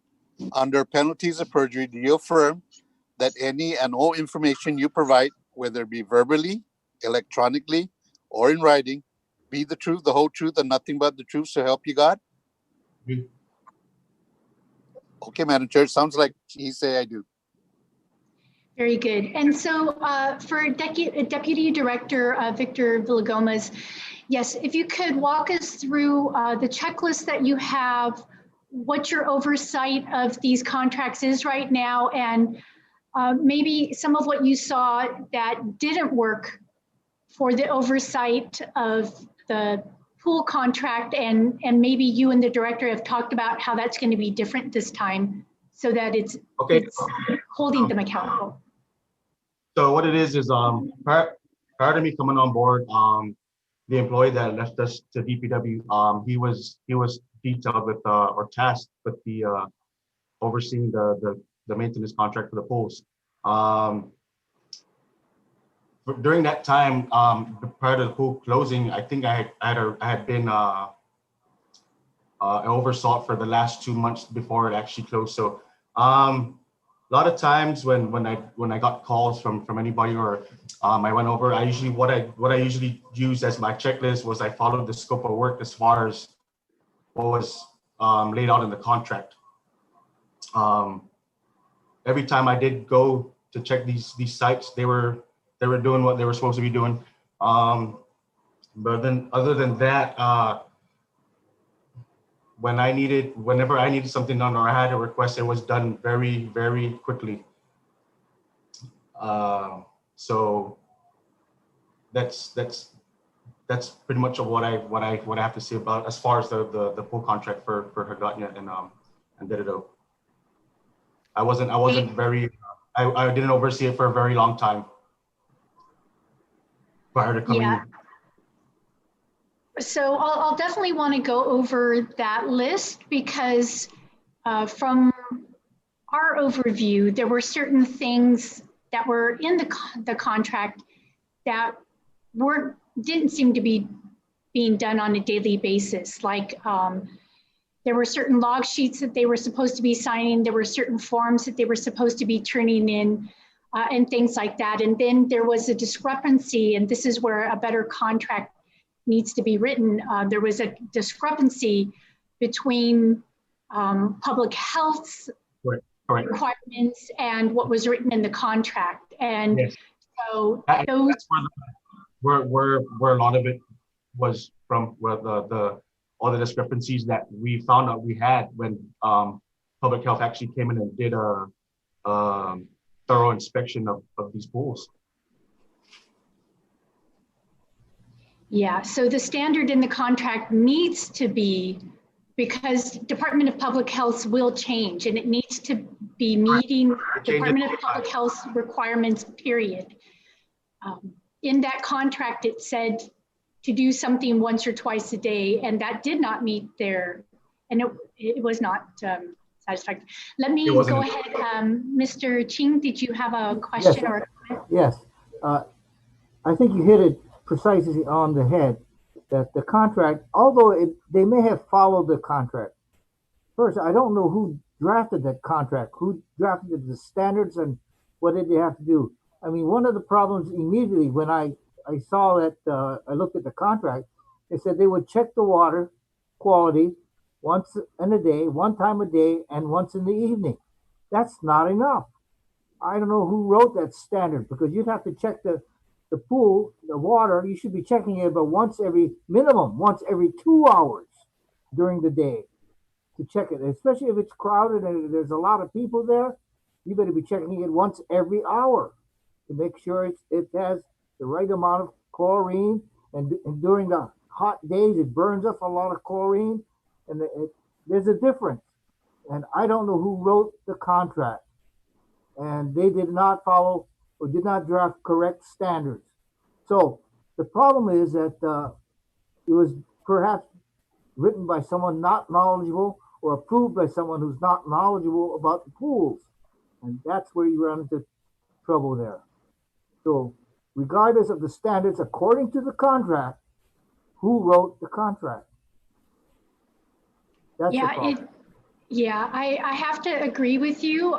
Under penalties of perjury, do you affirm that any and all information you provide, whether it be verbally, electronically, or in writing, be the truth, the whole truth, and nothing but the truth, so help you God? Mm-hmm. Okay, Madam Chair, sounds like he say I do. Very good. And so for Deputy Director Victor Villagomez, yes, if you could walk us through the checklist that you have, what your oversight of these contracts is right now, and maybe some of what you saw that didn't work for the oversight of the pool contract, and maybe you and the director have talked about how that's going to be different this time so that it's holding them accountable. So what it is prior to me coming on board, the employee that left us to DPW, he was detailed with or tasked with the overseeing the maintenance contract for the pools. During that time, prior to the pool closing, I think I had been oversaw for the last 2 months before it actually closed. So a lot lot of times when I got calls from anybody or I went over, what I usually use as my checklist was I followed the scope of work as far as what was laid out in the contract. Every time I did go to check these sites, they were doing what they were supposed to be doing. But then other than that, whenever I needed something done or I had a request, it was done very, very quickly. So that's pretty much of what I have to say about as far as the pool contract for Hagåtña and Dido. I wasn't very I didn't oversee it for a very long time prior to coming in. So I'll definitely want to go over that list because from our overview, there were certain things that were in the contract that didn't seem to be being done on a daily basis. Like there were certain log sheets that they were supposed to be signing. There were certain forms that they were supposed to be turning in and things like that. And then there was a discrepancy, and this is where a better contract needs to be written. There was a discrepancy between public health's requirements and what was written in the contract. And yes. So those that's where a lot of it was from, where all the discrepancies that we found out we had when public health actually came in and did a thorough inspection of these pools. Yeah, so the standard in the contract needs to be, because Department of Public Health will change and it needs to be meeting Department of Public Health requirements, period. In that contract, it said to do something once or twice a day, and that did not meet their, and it was not satisfactory. Let me go ahead. Mr. Ching, did you have a question? Yes. Or a comment? Yes, I think you hit it precisely on the head, that the contract, although they may have followed the contract. First, I don't know who drafted that contract, who drafted the standards and what did they have to do. I mean, one of the problems immediately when I saw that, I looked at the contract, they said they would check the water quality once in a day, one time a day, and once in the evening. That's not enough. I don't know who wrote that standard, because you'd have to check the pool, the water, you should be checking it about once every 2 hours during the day to check it, especially if it's crowded and there's a lot of people there. You better be checking it once every hour to make sure it has the right amount of chlorine, and during the hot days it burns up a lot of chlorine, and there's a difference. And I don't know who wrote the contract, and they did not follow or did not draft correct standards. So the problem is that it was perhaps written by someone not knowledgeable or approved by someone who's not knowledgeable about the pools. And that's where you run into trouble there. So regardless of the standards, according to the contract, who wrote the contract? That's the problem. I have to agree with you.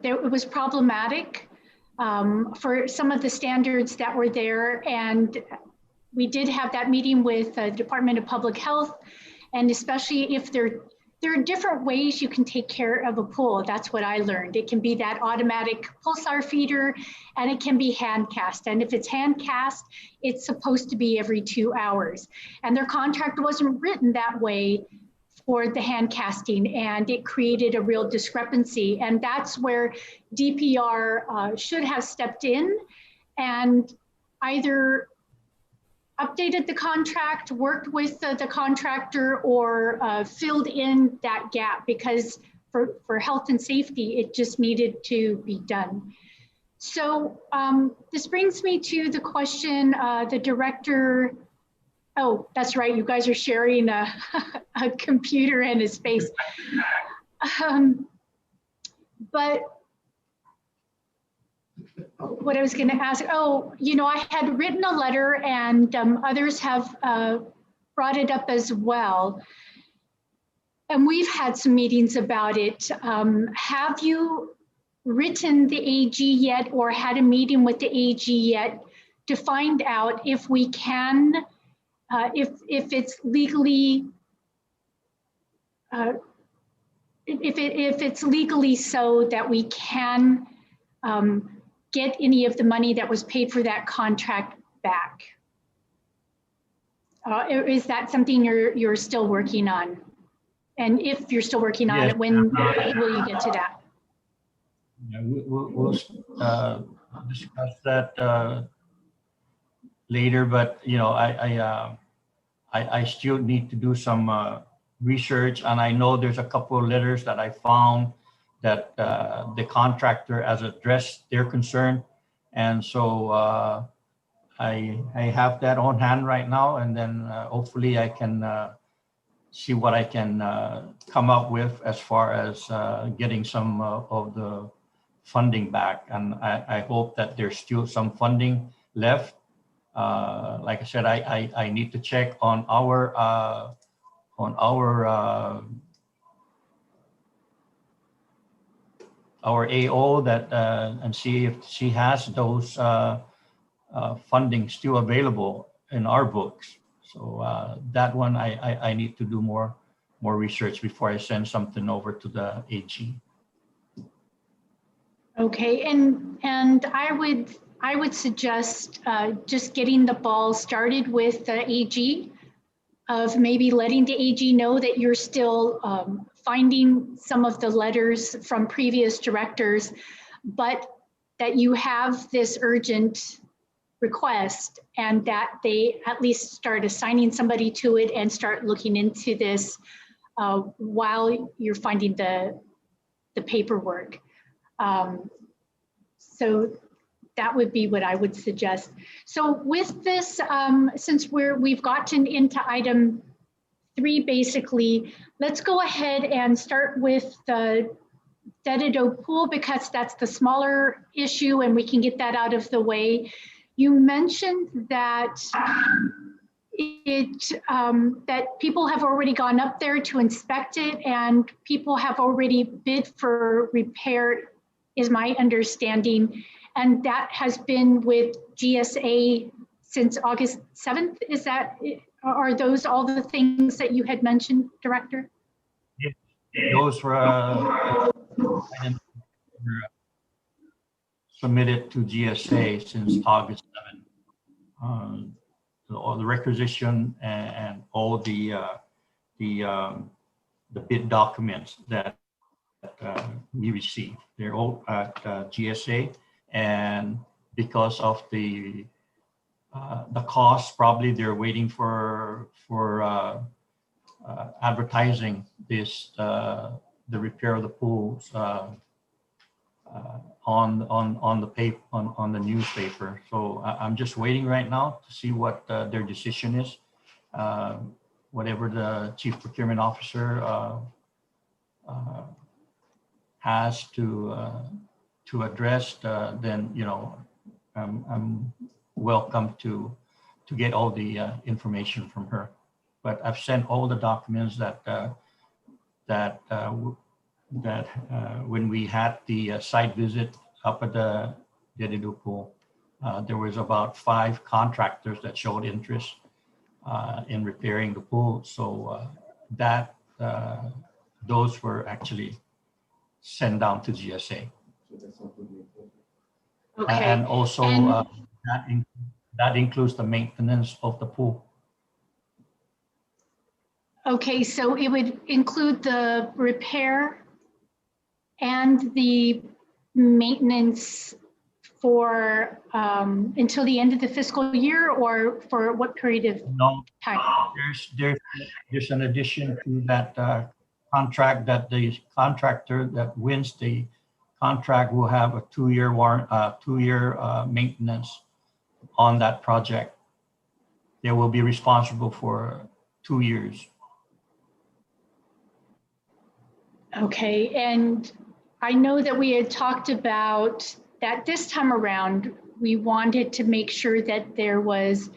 It was problematic for some of the standards that were there. And we did have that meeting with the Department of Public Health, and especially if there are different ways you can take care of a pool. That's what I learned. It can be that automatic pulsar feeder, and it can be hand cast. And if it's hand cast, it's supposed to be every 2 hours. And their contract wasn't written that way for the hand casting, and it created a real discrepancy. And that's where DPR should have stepped in and either updated the contract, worked with the contractor, or filled in that gap, because for health and safety, it just needed to be done. So this brings me to the question, the director, oh, that's right, you guys are sharing a computer and a space. But what I was going to ask, I had written a letter, and others have brought it up as well. And we've had some meetings about it. Have you written the AG yet or had a meeting with the AG yet to find out if we can, if it's legally, if it's legally so that we can get any of the money that was paid for that contract back. Is that something you're still working on? And if you're still working on Yes, it, when will you get to that? Yeah, we'll discuss that later, but you know, I still need to do some research, and I know there's a couple of letters that I found that the contractor has addressed their concern, and so I have that on hand right now, and then hopefully I can see what I can come up with as far as getting some of the funding back, and I hope that there's still some funding left. Like I said, I need to check on our AO that and see if she has those funding still available in our books. So that one I need to do more research before I send something over to the AG. Okay, and I would suggest just getting the ball started with the AG, of maybe letting the AG know that you're still finding some of the letters from previous directors, but that you have this urgent request and that they at least start assigning somebody to it and start looking into this while you're finding the paperwork. So that would be what I would suggest. So with this, since we've gotten into item 3, basically, let's go ahead and start with the Taitano pool, because that's the smaller issue and we can get that out of the way. You mentioned that that people have already gone up there to inspect it and people have already bid for repair, is my understanding. And that has been with GSA since August 7th. Is that, are those all the things that you had mentioned, Director? Yes, those were submitted to GSA since August 7th. All the requisition and all the bid documents that we received, they're all at GSA, and because of the cost, probably they're waiting for advertising this the repair of the pools on the paper, on the newspaper. So I'm just waiting right now to see what their decision is. Whatever the Chief Procurement Officer has to address, then you know I'm welcome to get all the information from her. But I've sent all the documents that when we had the site visit up at the Taitano pool, there was about 5 contractors that showed interest in repairing the pool. So those were actually sent down to GSA. Okay. And also that includes the maintenance of the pool. Okay, so it would include the repair and the maintenance for until the end of the fiscal year, or for what period of time? There's an addition to that contract, that the contractor that wins the contract will have a 2-year maintenance on that project. They will be responsible for 2 years. Okay, and I know that we had talked about that this time around, we wanted to make sure that there was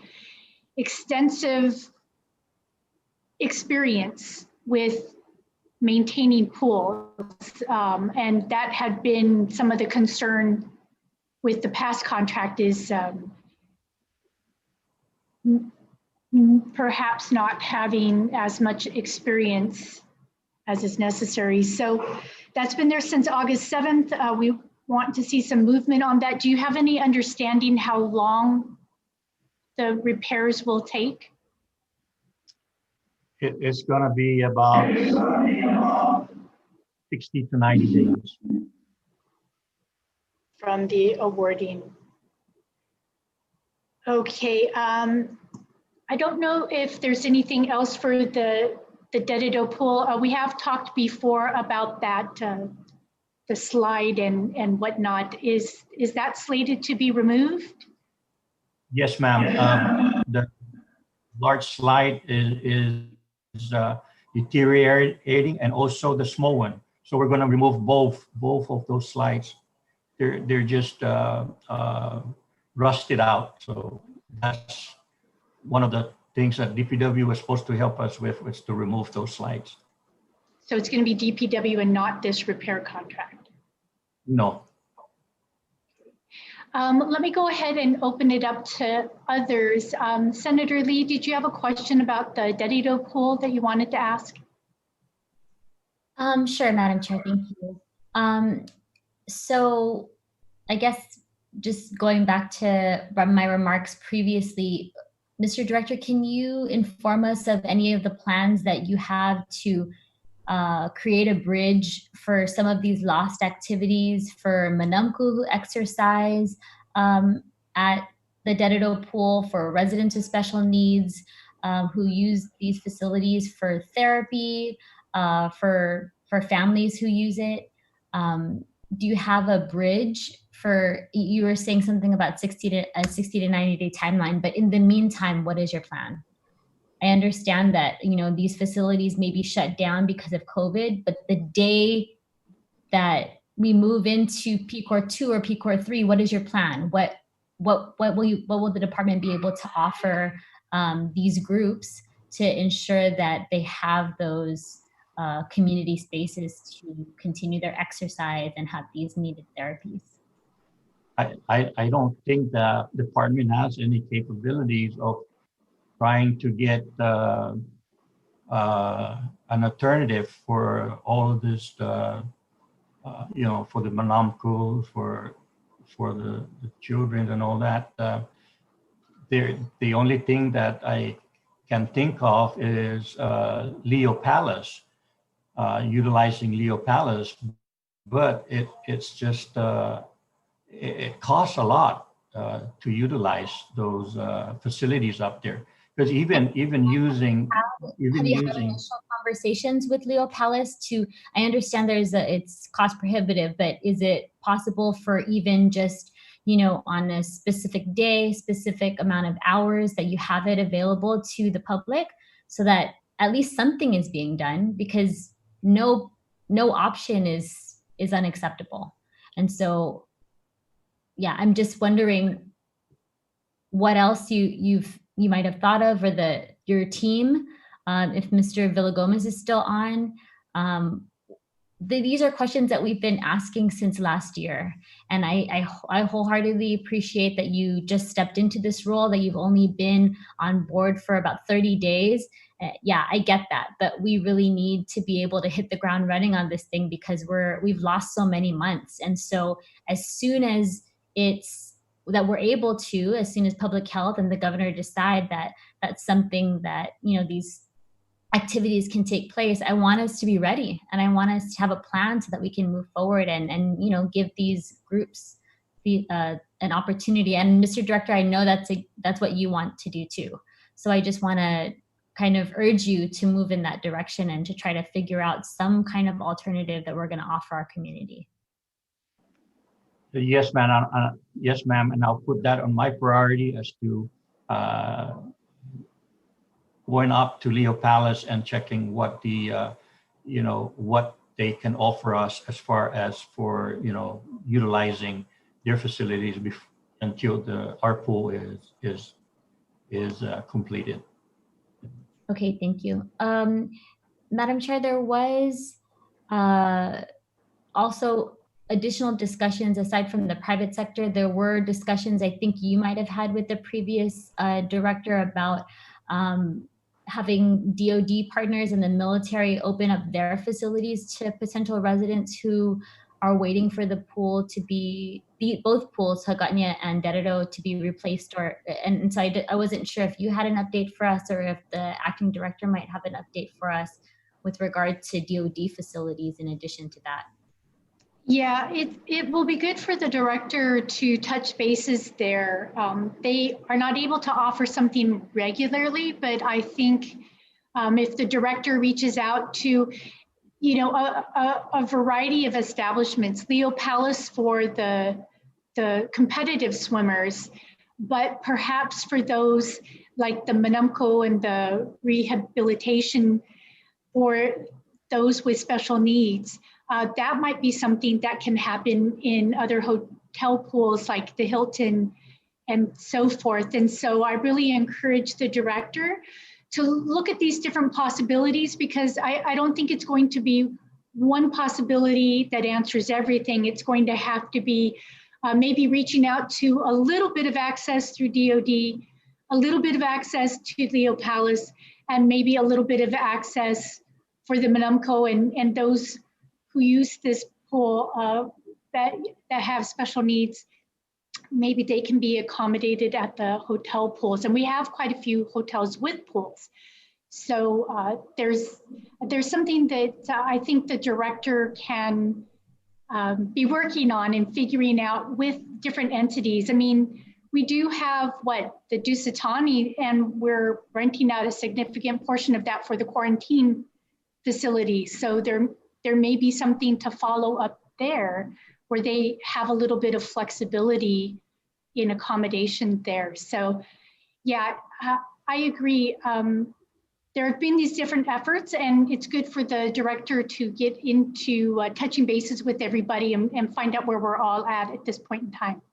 extensive experience with maintaining pools. And that had been some of the concern with the past contract is perhaps not having as much experience as is necessary. So that's been there since August 7th. We want to see some movement on that. Do you have any understanding how long the repairs will take? It's going to be about 60 to 90 days. From the awarding. Okay, I don't know if there's anything else for the Dedido pool. We have talked before about that, the slide and whatnot. Is that slated to be removed? Yes, ma'am. The large slide is deteriorating, and also the small one. So we're going to remove both of those slides. They're just rusted out. So that's one of the things that DPW was supposed to help us with, was to remove those slides. So it's going to be DPW and not this repair contract? No. Let me go ahead and open it up to others. Senator Lee, did you have a question about the Dedido pool that you wanted to ask? Sure, Madam Chair, thank you. So I guess just going back to my remarks previously, Mr. Director, can you inform us of any of the plans that you have to create a bridge for some of these lost activities for Manumku exercise at the Dedido pool, for residents with special needs who use these facilities for therapy, for families who use it? Do you have a bridge for, you were saying something about 60 to 90 day timeline, but in the meantime, what is your plan? I understand that, you know, these facilities may be shut down because of COVID, but the day that we move into PCOR 2 or PCOR 3, what is your plan? What will the department be able to offer these groups to ensure that they have those community spaces to continue their exercise and have these needed therapies? I don't think the department has any capabilities of trying to get an alternative for all of this, you know, for the Manamku, for the children and all that. The only thing that I can think of is Leo Palace, utilizing Leo Palace, but it's just, it costs a lot to utilize those facilities up there. Because even using have you had initial conversations with Leo Palace to, I understand it's cost prohibitive, but is it possible for even just, you know, on a specific day, specific amount of hours that you have it available to the public so that at least something is being done? Because no option is unacceptable. And so, yeah, I'm just wondering what else you might have thought of, or your team, if Mr. Villagomez is still on. These are questions that we've been asking since last year, and I wholeheartedly appreciate that you just stepped into this role, that you've only been on board for about 30 days. Yeah, I get that, but we really need to be able to hit the ground running on this thing because we've lost so many months. And so as soon as we're able to, as soon as public health and the governor decide that that's something that, you know, these activities can take place, I want us to be ready, and I want us to have a plan so that we can move forward and you know, give these groups an opportunity. And Mr. Director, I know that's what you want to do too. So I just want to kind of urge you to move in that direction and to try to figure out some kind of alternative that we're going to offer our community. Yes, ma'am. Yes, ma'am. And I'll put that on my priority as to going up to Leo Palace and checking what the, you know, what they can offer us as far as for, you know, utilizing their facilities until our pool is completed. Okay, thank you. Madam Chair, there was also additional discussions aside from the private sector. There were discussions I think you might have had with the previous director about having DoD partners and the military open up their facilities to potential residents who are waiting for the pool to be both pools, Hagåtña and Derecho, to be replaced. And so I wasn't sure if you had an update for us or if the acting director might have an update for us with regard to DoD facilities in addition to that. Yeah, it will be good for the director to touch bases there. They are not able to offer something regularly, but I think if the director reaches out to, a variety of establishments, Leo Palace for the competitive swimmers, but perhaps for those like the Manumco and the rehabilitation for those with special needs. That might be something that can happen in other hotel pools like the Hilton and so forth. And so I really encourage the director to look at these different possibilities, because I don't think it's going to be one possibility that answers everything. It's going to have to be maybe reaching out to a little bit of access through DoD, a little bit of access to Leo Palace, and maybe a little bit of access for the Manumco and those who use this pool that have special needs. Maybe they can be accommodated at the hotel pools. And we have quite a few hotels with pools. So there's something that I think the director can be working on and figuring out with different entities. I mean, we do have the Dusitani, and we're renting out a significant portion of that for the quarantine facility. So there may be something to follow up there where they have a little bit of flexibility in accommodation there. So yeah, I agree. There have been these different efforts, and it's good for the director to get into touching bases with everybody and find out where we're all at this point in time.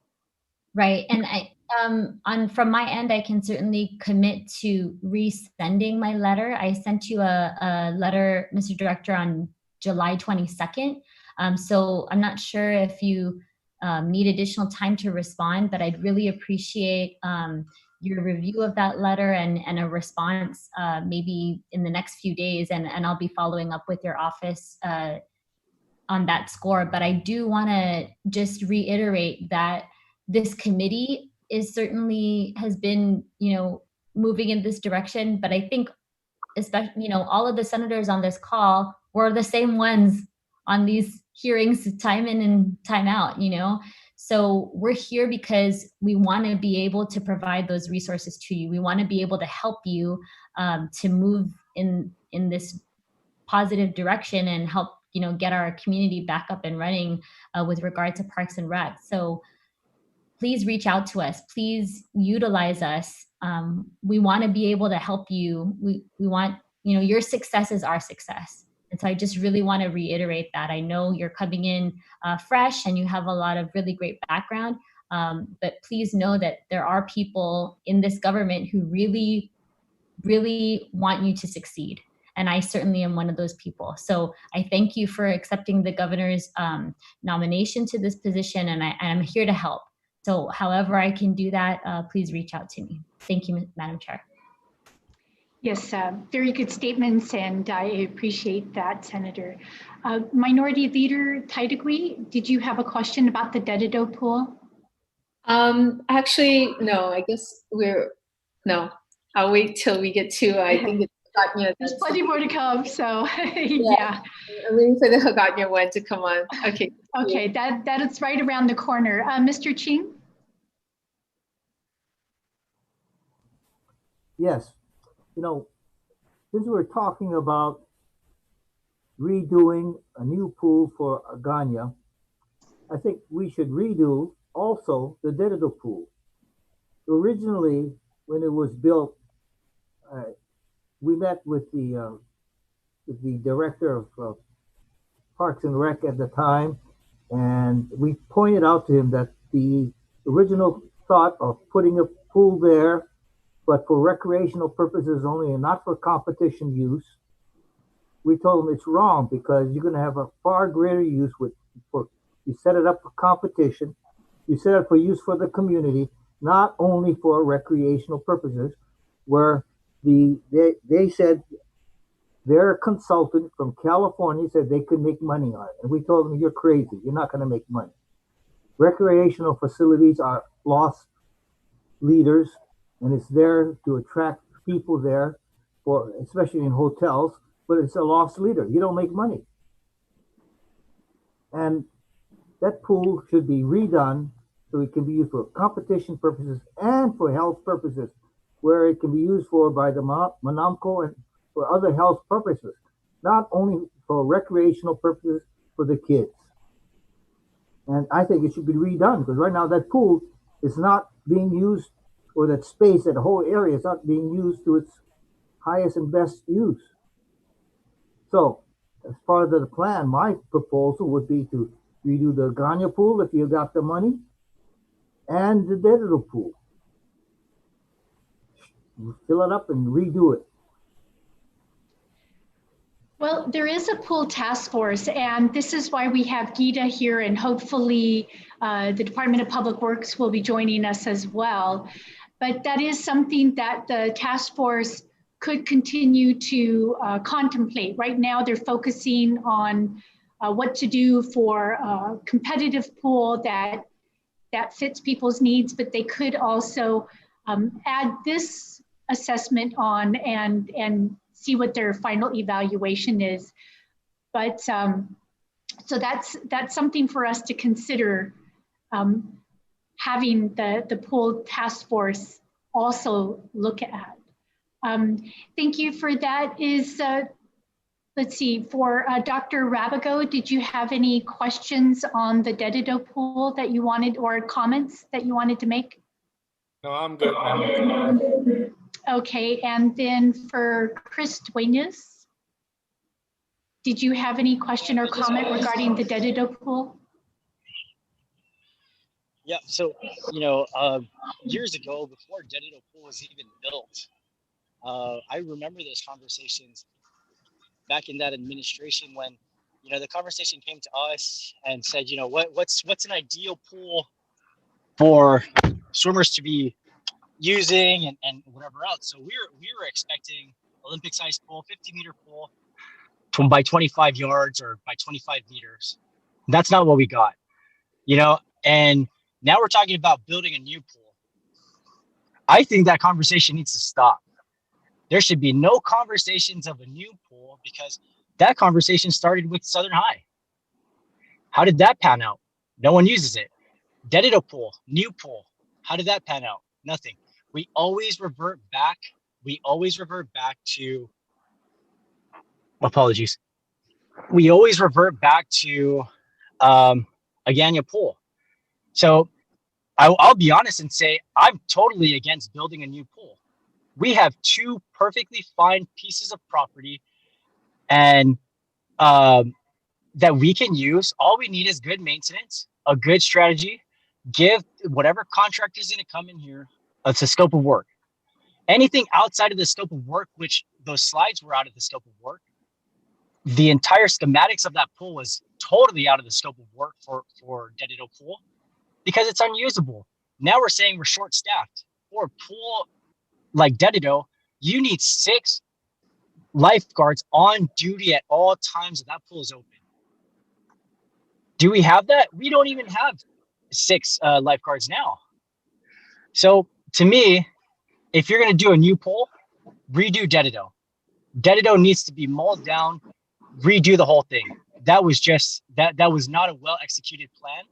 Right. And from my end, I can certainly commit to resending my letter. I sent you a letter, Mr. Director, on July 22nd. So I'm not sure if you need additional time to respond, but I'd really appreciate your review of that letter and a response maybe in the next few days. And I'll be following up with your office on that score. But I do want to just reiterate that this committee has been, moving in this direction. But I think, especially, all of the senators on this call were the same ones on these hearings time in and time out, So we're here because we want to be able to provide those resources to you. We want to be able to help you to move in this positive direction and help, get our community back up and running with regard to Parks and Rec. So please reach out to us. Please utilize us. We want to be able to help you. We want, your success is our success. And so I just really want to reiterate that. I know you're coming in fresh and you have a lot of really great background, but please know that there are people in this government who really, really want you to succeed. And I certainly am one of those people. So I thank you for accepting the governor's nomination to this position, and I'm here to help. So however I can do that, please reach out to me. Thank you, Madam Chair. Yes, very good statements, and I appreciate that, Senator. Minority Leader Taitano, did you have a question about the Derecho pool? Actually, no, I guess no. I'll wait till we get to, I think it's Hagåtña. There's plenty more to come, so yeah. I'm waiting for the Hagåtña one to come on. Okay. Okay, that is right around the corner. Mr. Ching? Yes. Since we're talking about redoing a new pool for Hagåtña, I think we should redo also the Derecho pool. Originally, when it was built, we met with the director of Parks and Rec at the time, and we pointed out to him that the original thought of putting a pool there, but for recreational purposes only and not for competition use, we told them it's wrong because you're going to have a far greater use for you set it up for competition, you set it up for use for the community, not only for recreational purposes, where they said their consultant from California said they could make money on it. And we told them, you're crazy. You're not going to make money. Recreational facilities are lost leaders, and it's there to attract people there, for especially in hotels, but it's a lost leader. You don't make money. And that pool should be redone so it can be used for competition purposes and for health purposes, where it can be used for by the Monamco and for other health purposes, not only for recreational purposes for the kids. And I think it should be redone because right now that pool is not being used, or that space, that whole area is not being used to its highest and best use. So as part of the plan, my proposal would be to redo the Ganya pool if you got the money, and the digital pool. Fill it up and redo it. Well, there is a pool task force, and this is why we have Gita here, and hopefully the Department of Public Works will be joining us as well. But that is something that the task force could continue to contemplate. Right now, they're focusing on what to do for a competitive pool that fits people's needs, but they could also add this assessment on and see what their final evaluation is. But so that's something for us to consider, having the pool task force also look at. Thank you for that. Let's see, for Dr. Rabago, did you have any questions on the Dedido pool that you wanted, or comments that you wanted to make? No, I'm good. Okay, and then for Chris Duenas, did you have any question or comment regarding the Dedido pool? Yeah, so, years ago, before Dedido Pool was even built, I remember those conversations back in that administration when, the conversation came to us and said, what's an ideal pool for swimmers to be using and whatever else. So we were expecting Olympic-sized pool, 50-meter pool by 25 yards or by 25 meters. That's not what we got, and now we're talking about building a new pool. I think that conversation needs to stop. There should be no conversations of a new pool because that conversation started with Southern High. How did that pan out? No one uses it. Dedido pool, new pool. How did that pan out? Nothing. We always revert back to, apologies. We always revert back to Agana pool. So I'll be honest and say I'm totally against building a new pool. We have two perfectly fine pieces of property and that we can use. All we need is good maintenance, a good strategy, give whatever contractor is going to come in here a scope of work. Anything outside of the scope of work, which those slides were out of the scope of work, the entire schematics of that pool was totally out of the scope of work for Dedido pool because it's unusable. Now we're saying we're short-staffed. For a pool like Dedido, you need 6 lifeguards on duty at all times that pool is open. Do we have that? We don't even have 6 lifeguards now. So to me, if you're going to do a new pool, redo Dedido. Dedido needs to be mulled down, redo the whole thing. That was just that was not a well-executed plan.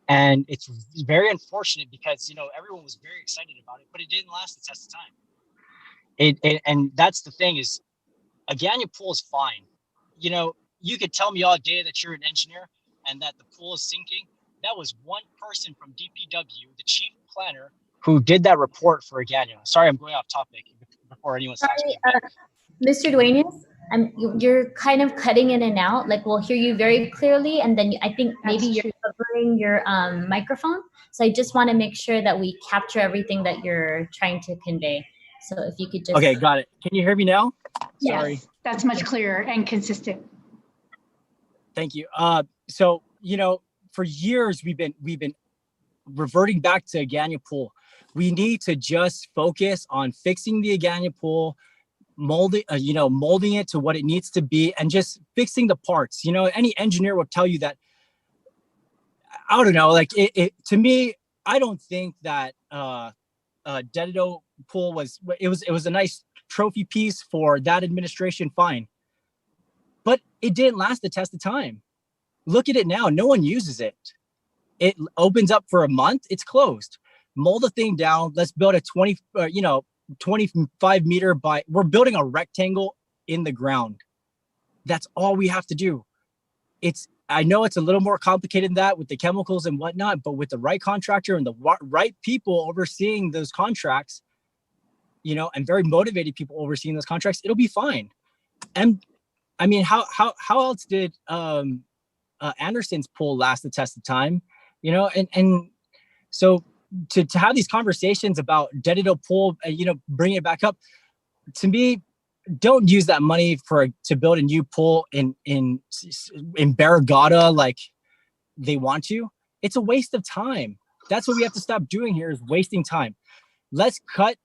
And it's very unfortunate because, everyone was very excited about it, but it didn't last the test of time. And that's the thing is, Agana pool is fine. You could tell me all day that you're an engineer and that the pool is sinking. That was one person from DPW, the chief planner, who did that report for Agana. Sorry, I'm going off topic before anyone starts. Mr. Duenas, you're kind of cutting in and out. Like we'll hear you very clearly, and then I think maybe you're covering your microphone. So I just want to make sure that we capture everything that you're trying to convey. So if you could just. Okay, got it. Can you hear me now? Yes, Sorry. that's much clearer and consistent. Thank you. So, for years we've been reverting back to Agana Pool. We need to just focus on fixing the Agana Pool, molding it to what it needs to be, and just fixing the parts. Any engineer will tell you that. I don't know. Like to me, I don't think that Taitano Pool was a nice trophy piece for that administration. Fine, but it didn't last the test of time. Look at it now. No one uses it. It opens up for a month. It's closed. Mold the thing down. Let's build a 25 meter by. We're building a rectangle in the ground. That's all we have to do. I know it's a little more complicated than that with the chemicals and whatnot, but with the right contractor and the right people overseeing those contracts, and very motivated people overseeing those contracts, it'll be fine. And I mean, how else did Anderson's pool last the test of time? And so to have these conversations about Taitano Pool, bring it back up, to me, don't use that money to build a new pool in Barrigada like they want to. It's a waste of time. That's what we have to stop doing here, is wasting time. Let's cut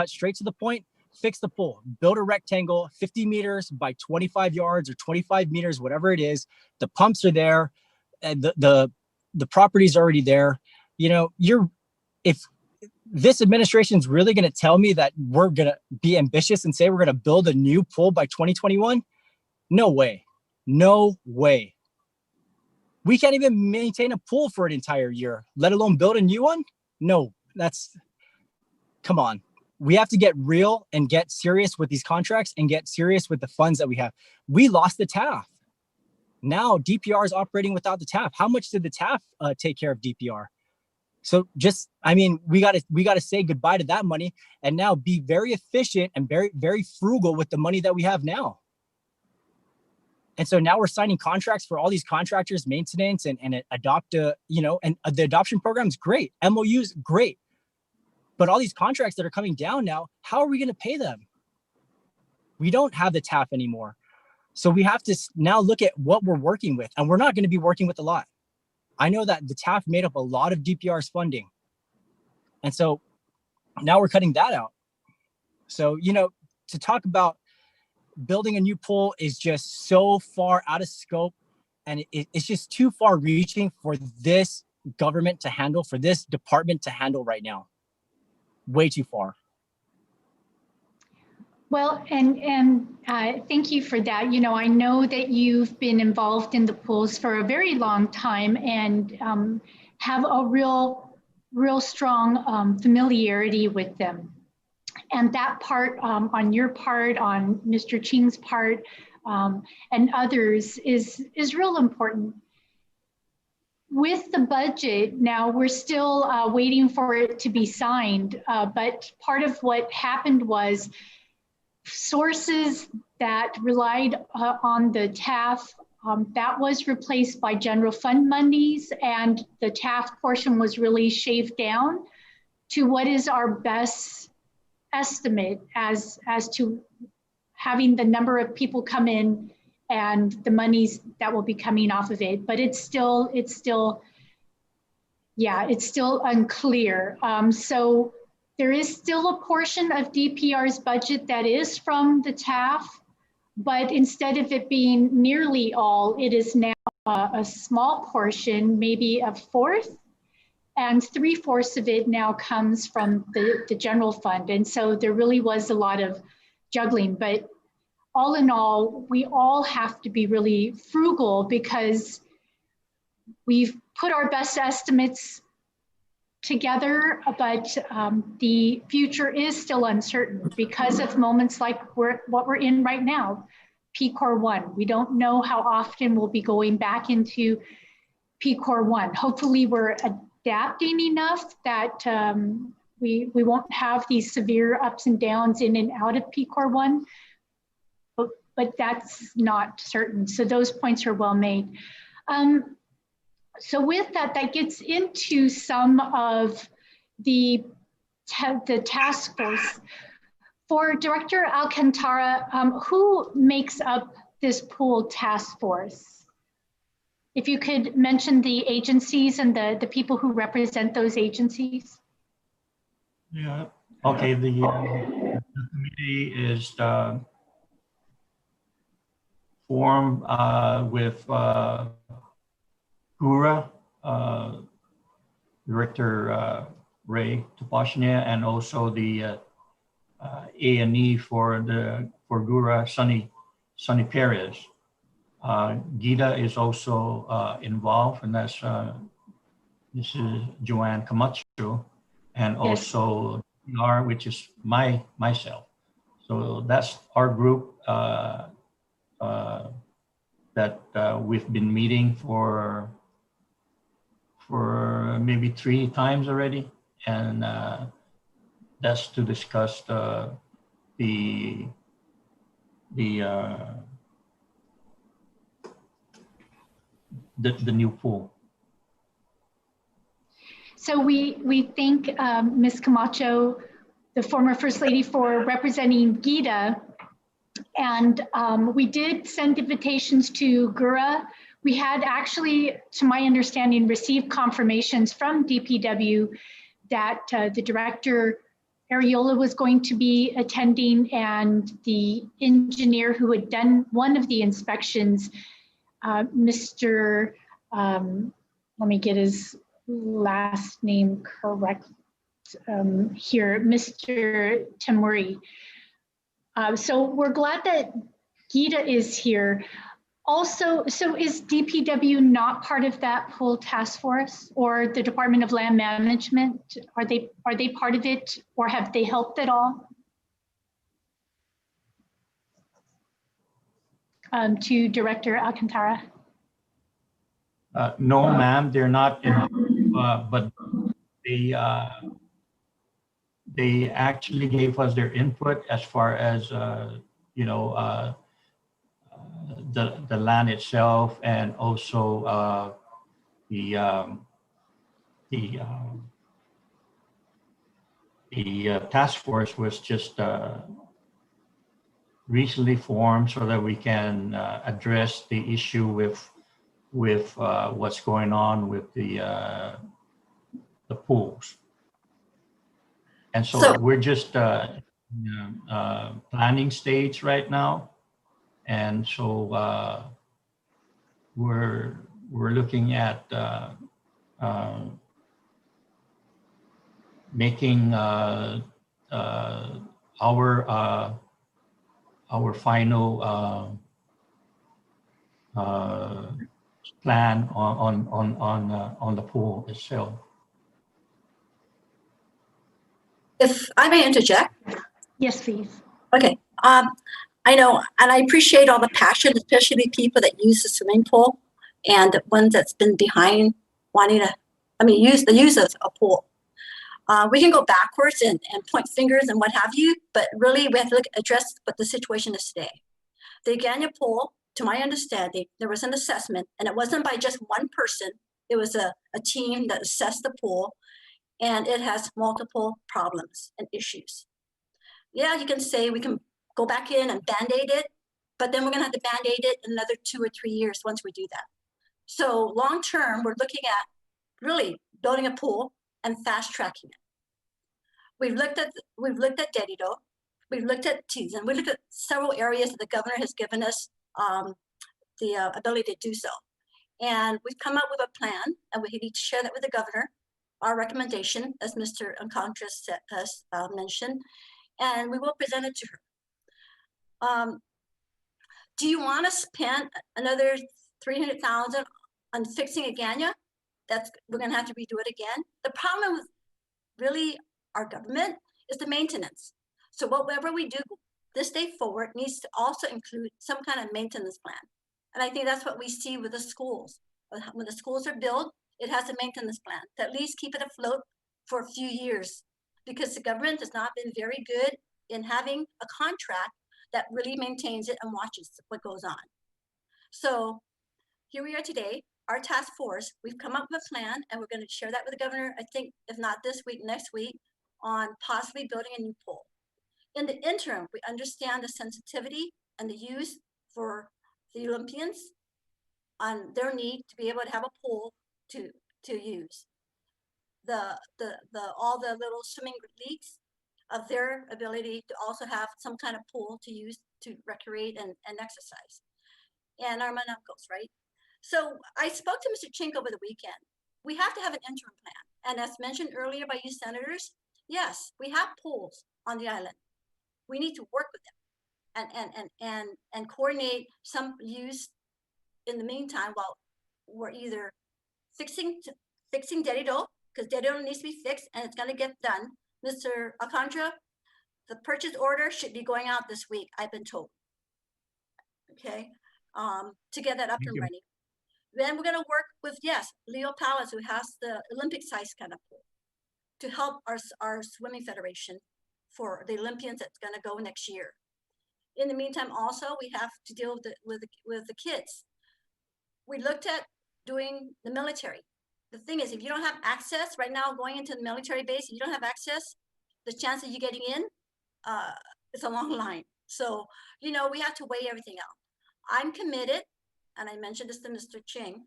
straight to the point, fix the pool, build a rectangle, 50 meters by 25 yards or 25 meters, whatever it is. The pumps are there, and the property's already there. If this administration is really going to tell me that we're going to be ambitious and say we're going to build a new pool by 2021, no way. We can't even maintain a pool for an entire year, let alone build a new one. No, come on. We have to get real and get serious with these contracts and get serious with the funds that we have. We lost the TAF. Now DPR is operating without the TAF. How much did the TAF take care of DPR? So we got to say goodbye to that money and now be very efficient and very, very frugal with the money that we have now. And so now we're signing contracts for all these contractors, maintenance and adopt and the adoption program is great. MOUs, great. But all these contracts that are coming down now, how are we going to pay them? We don't have the TAF anymore. So we have to now look at what we're working with, and we're not going to be working with a lot. I know that the TAF made up a lot of DPR's funding. And so now we're cutting that out. So, to talk about building a new pool is just so far out of scope, and it's just too far reaching for this government to handle, for this department to handle right now. Way too far. Well, and thank you for that. I know that you've been involved in the pools for a very long time and have a real strong familiarity with them. And that part, on your part, on Mr. Ching's part, and others, is real important. With the budget, now we're still waiting for it to be signed, but part of what happened was sources that relied on the TAF, that was replaced by general fund monies, and the TAF portion was really shaved down to what is our best estimate as to having the number of people come in and the monies that will be coming off of it. But it's still unclear. So there is still a portion of DPR's budget that is from the TAF, but instead of it being nearly all, it is now a small portion, maybe a fourth, and 3/4 of it now comes from the general fund. And so there really was a lot of juggling, but all in all, we all have to be really frugal because we've put our best estimates together, but the future is still uncertain because of moments like what we're in right now, PCOR 1. We don't know how often we'll be going back into PCOR 1. Hopefully we're adapting enough that we won't have these severe ups and downs in and out of PCOR 1, but that's not certain. So those points are well made. So with that, that gets into some of the task force. For Director Alcantara, who makes up this pool task force? If you could mention the agencies and the people who represent those agencies. Yeah. Okay. The committee is formed with GURA, Director Ray Toposhnia, and also the A&E for GURA, Sonny Perez. Gita is also involved, and that's this is Joanne Camacho, and also PR, which is myself. So that's our group that we've been meeting for maybe 3 times already, and that's to discuss the new pool. So we thank Ms. Camacho, the former First Lady, for representing Gita. And we did send invitations to GURA. We had actually, to my understanding, received confirmations from DPW that the director, Ariola, was going to be attending, and the engineer who had done one of the inspections, Mr. Let me get his last name correct here, Mr. Tamuri. So we're glad that Gita is here. Also, so is DPW not part of that pool task force, or the Department of Land Management? Are they part of it, or have they helped at all? To Director Alcantara. No, ma'am, they're not involved, but they actually gave us their input as far as you know, the land itself, and also the task force was just recently formed so that we can address the issue with what's going on with the pools. And so we're just planning stage right now, and so we're looking at making our final plan on the pool itself. If I may interject. Yes, please. Okay. I know, and I appreciate all the passion, especially people that use the swimming pool and the ones that's been behind wanting to, use the use of a pool. We can go backwards and point fingers and what have you, but really we have to address what the situation is today. The Agana pool, to my understanding, there was an assessment, and it wasn't by just one person. It was a team that assessed the pool, and it has multiple problems and issues. Yeah, you can say we can go back in and Band-Aid it, but then we're gonna have to Band-Aid it in another 2 or 3 years once we do that. So long-term, we're looking at really building a pool and fast-tracking it. We've looked at Dedido, we've looked at Tizen, we looked at several areas that the governor has given us the ability to do so. And we've come up with a plan, and we need to share that with the governor, our recommendation, as Mr. Alcantara has mentioned, and we will present it to her. Do you want to spend another $300,000 on fixing Agana? We're going to have to redo it again. The problem with really our government is the maintenance. So whatever we do this day forward needs to also include some kind of maintenance plan. And I think that's what we see with the schools. When the schools are built, it has a maintenance plan to at least keep it afloat for a few years, because the government has not been very good in having a contract that really maintains it and watches what goes on. So here we are today, our task force, we've come up with a plan, and we're going to share that with the governor, I think, if not this week, next week, on possibly building a new pool. In the interim, we understand the sensitivity and the use for the Olympians on their need to be able to have a pool to use. All the little swimming leagues of their ability to also have some kind of pool to use to recreate and exercise. And our uncles, right? So I spoke to Mr. Chink over the weekend. We have to have an interim plan. And as mentioned earlier by you senators, yes, we have pools on the island. We need to work with them and coordinate some use in the meantime while we're either fixing Dedido, because Dedido needs to be fixed and it's going to get done. Mr. Alcantara, the purchase order should be going out this week, I've been told. Okay, to get that up and running. Then we're going to work with, yes, Leo Palace, who has the Olympic size kind of pool, to help our swimming federation for the Olympians that's going to go next year. In the meantime, also, we have to deal with the kids. We looked at doing the military. The thing is, if you don't have access right now, going into the military base, if you don't have access, the chance of you getting in, it's a long line. So, you know, we have to weigh everything out. I'm committed, and I mentioned this to Mr. Ching,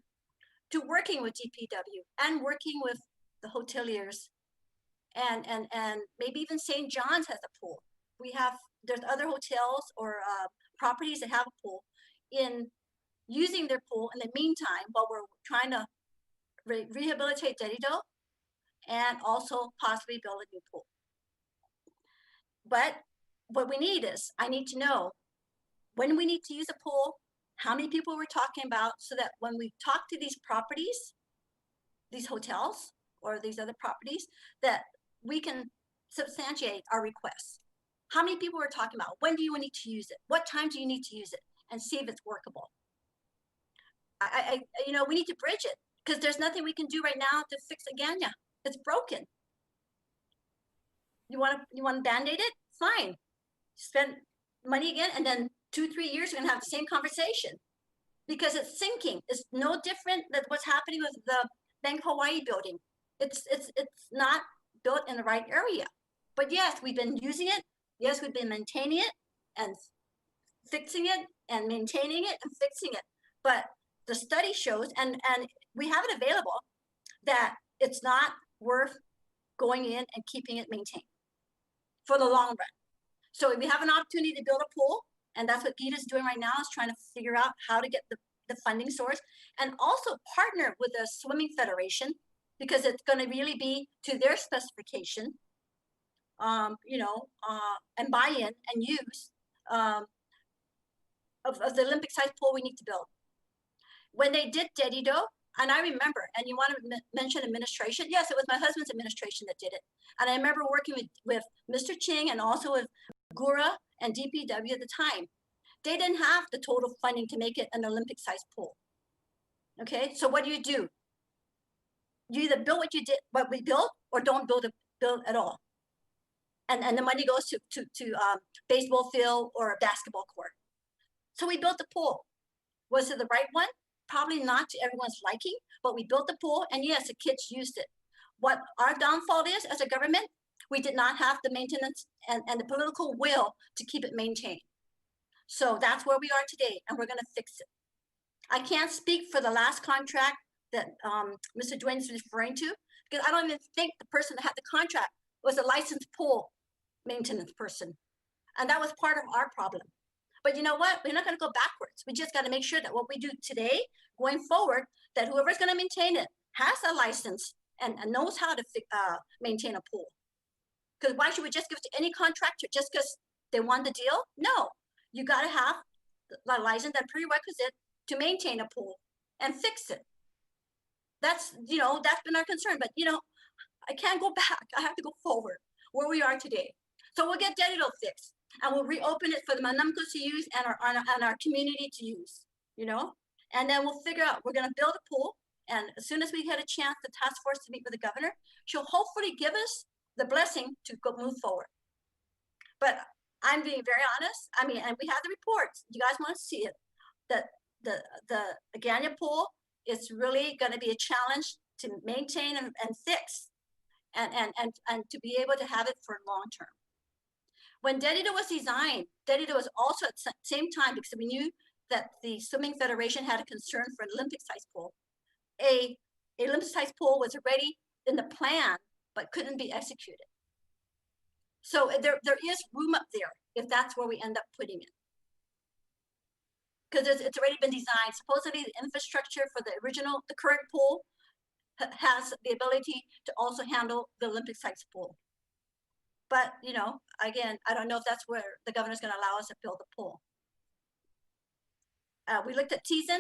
to working with DPW and working with the hoteliers and maybe even St. John's has a pool. There's other hotels or properties that have a pool in using their pool in the meantime while we're trying to rehabilitate Dedido and also possibly build a new pool. But what we need is, I need to know when we need to use a pool, how many people we're talking about, so that when we talk to these properties, these hotels or these other properties, that we can substantiate our requests. How many people we're talking about? When do you need to use it? What time do you need to use it? And see if it's workable. You know, we need to bridge it because there's nothing we can do right now to fix Agana. It's broken. You want to band-aid it? Fine. Spend money again, and then 2-3 years, we're gonna have the same conversation because it's sinking. It's no different than what's happening with the Bank Hawaii building. It's not built in the right area. But yes, we've been using it. Yes, we've been maintaining it and fixing it and maintaining it and fixing it. But the study shows, and we have it available, that it's not worth going in and keeping it maintained for the long run. So if we have an opportunity to build a pool, and that's what Gita's doing right now, is trying to figure out how to get the funding source and also partner with the swimming federation because it's going to really be to their specification, you know, and buy in and use of the Olympic size pool we need to build. When they did Dedido, and I remember, and you want to mention administration? Yes, it was my husband's administration that did it. And I remember working with Mr. Ching and also with Gura and DPW at the time. They didn't have the total funding to make it an Olympic size pool. Okay, so what do? You either build what we built, or don't build at all. And the money goes to baseball field or a basketball court. So we built the pool. Was it the right one? Probably not to everyone's liking, but we built the pool, and yes, the kids used it. What our downfall is as a government, we did not have the maintenance and the political will to keep it maintained. So that's where we are today, and we're going to fix it. I can't speak for the last contract that Mr. Dwayne is referring to, because I don't even think the person that had the contract was a licensed pool maintenance person. And that was part of our problem. But you know what? We're not going to go backwards. We just got to make sure that what we do today, going forward, that whoever's going to maintain it has a license and knows how to maintain a pool. Because why should we just give it to any contractor just because they won the deal? No, you got to have the license and prerequisite to maintain a pool and fix it. That's, you know, that's been our concern. But, you know, I can't go back. I have to go forward where we are today. So we'll get Dedido fixed, and we'll reopen it for the Manamcos to use and our community to use, you know? And then we'll figure out, we're going to build a pool. And as soon as we get a chance, the task force to meet with the governor, she'll hopefully give us the blessing to go move forward. But I'm being very honest. I mean, and we have the reports. You guys want to see it, that the Agana pool is really going to be a challenge to maintain and fix and to be able to have it for long term. When Dedido was designed, Dedido was also at the same time, because we knew that the Swimming Federation had a concern for an Olympic-sized pool. A Olympic-sized pool was already in the plan, but couldn't be executed. So there is room up there if that's where we end up putting it. Because it's already been designed. Supposedly the infrastructure for the current pool has the ability to also handle the Olympic-sized pool. But, you know, again, I don't know if that's where the governor's going to allow us to build the pool. We looked at Teason,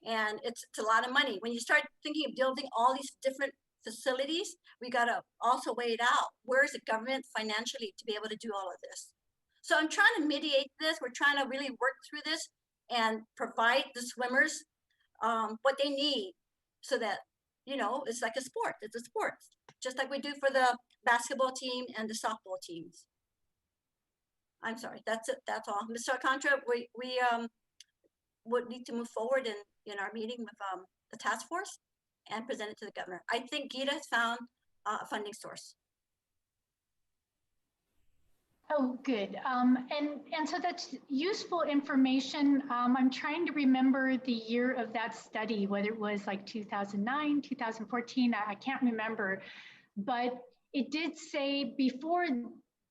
and it's a lot of money. When you start thinking of building all these different facilities, we got to also weigh it out. Where is the government financially to be able to do all of this? So I'm trying to mediate this. We're trying to really work through this and provide the swimmers what they need so that, you know, it's like a sport. It's a sport, just like we do for the basketball team and the softball teams. I'm sorry, that's it. That's all. Mr. Alcantara, we would need to move forward in our meeting with the task force and present it to the governor. I think Gita has found a funding source. Oh, good. And so that's useful information. I'm trying to remember the year of that study, whether it was like 2009, 2014, I can't remember. But it did say before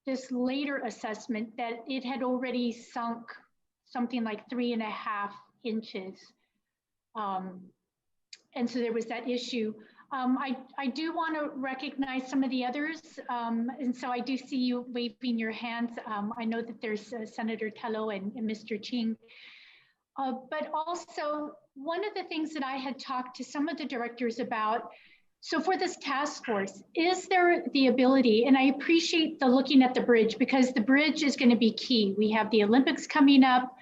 this later assessment that it had already sunk something like 3.5 inches. And so there was that issue. I do want to recognize some of the others. And so I do see you waving your hands. I know that there's Senator Tello and Mr. Ching. But also, one of the things that I had talked to some of the directors about, so for this task force, is there the ability, and I appreciate the looking at the bridge, because the bridge is going to be key. We have the Olympics coming up,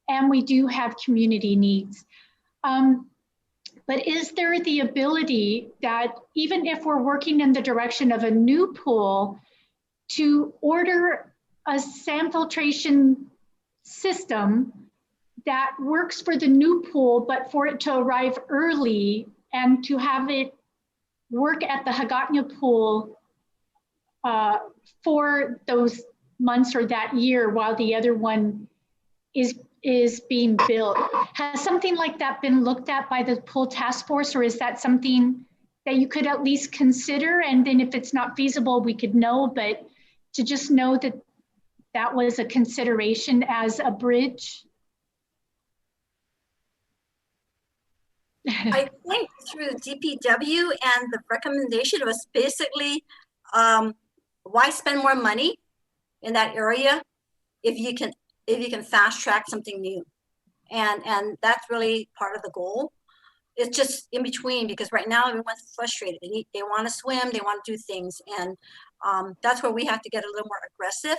and we do have community needs. But is there the ability that even if we're working in the direction of a new pool, to order a sand filtration system that works for the new pool, but for it to arrive early and to have it work at the Hagatna pool for those months or that year while the other one is being built? Has something like that been looked at by the pool task force, or is that something that you could at least consider? And then if it's not feasible, we could know, but to just know that that was a consideration as a bridge. I think through DPW and the recommendation was basically, why spend more money in that area if you can fast track something new? And that's really part of the goal. It's just in between, because right now everyone's frustrated. They want to swim, they want to do things. And that's where we have to get a little more aggressive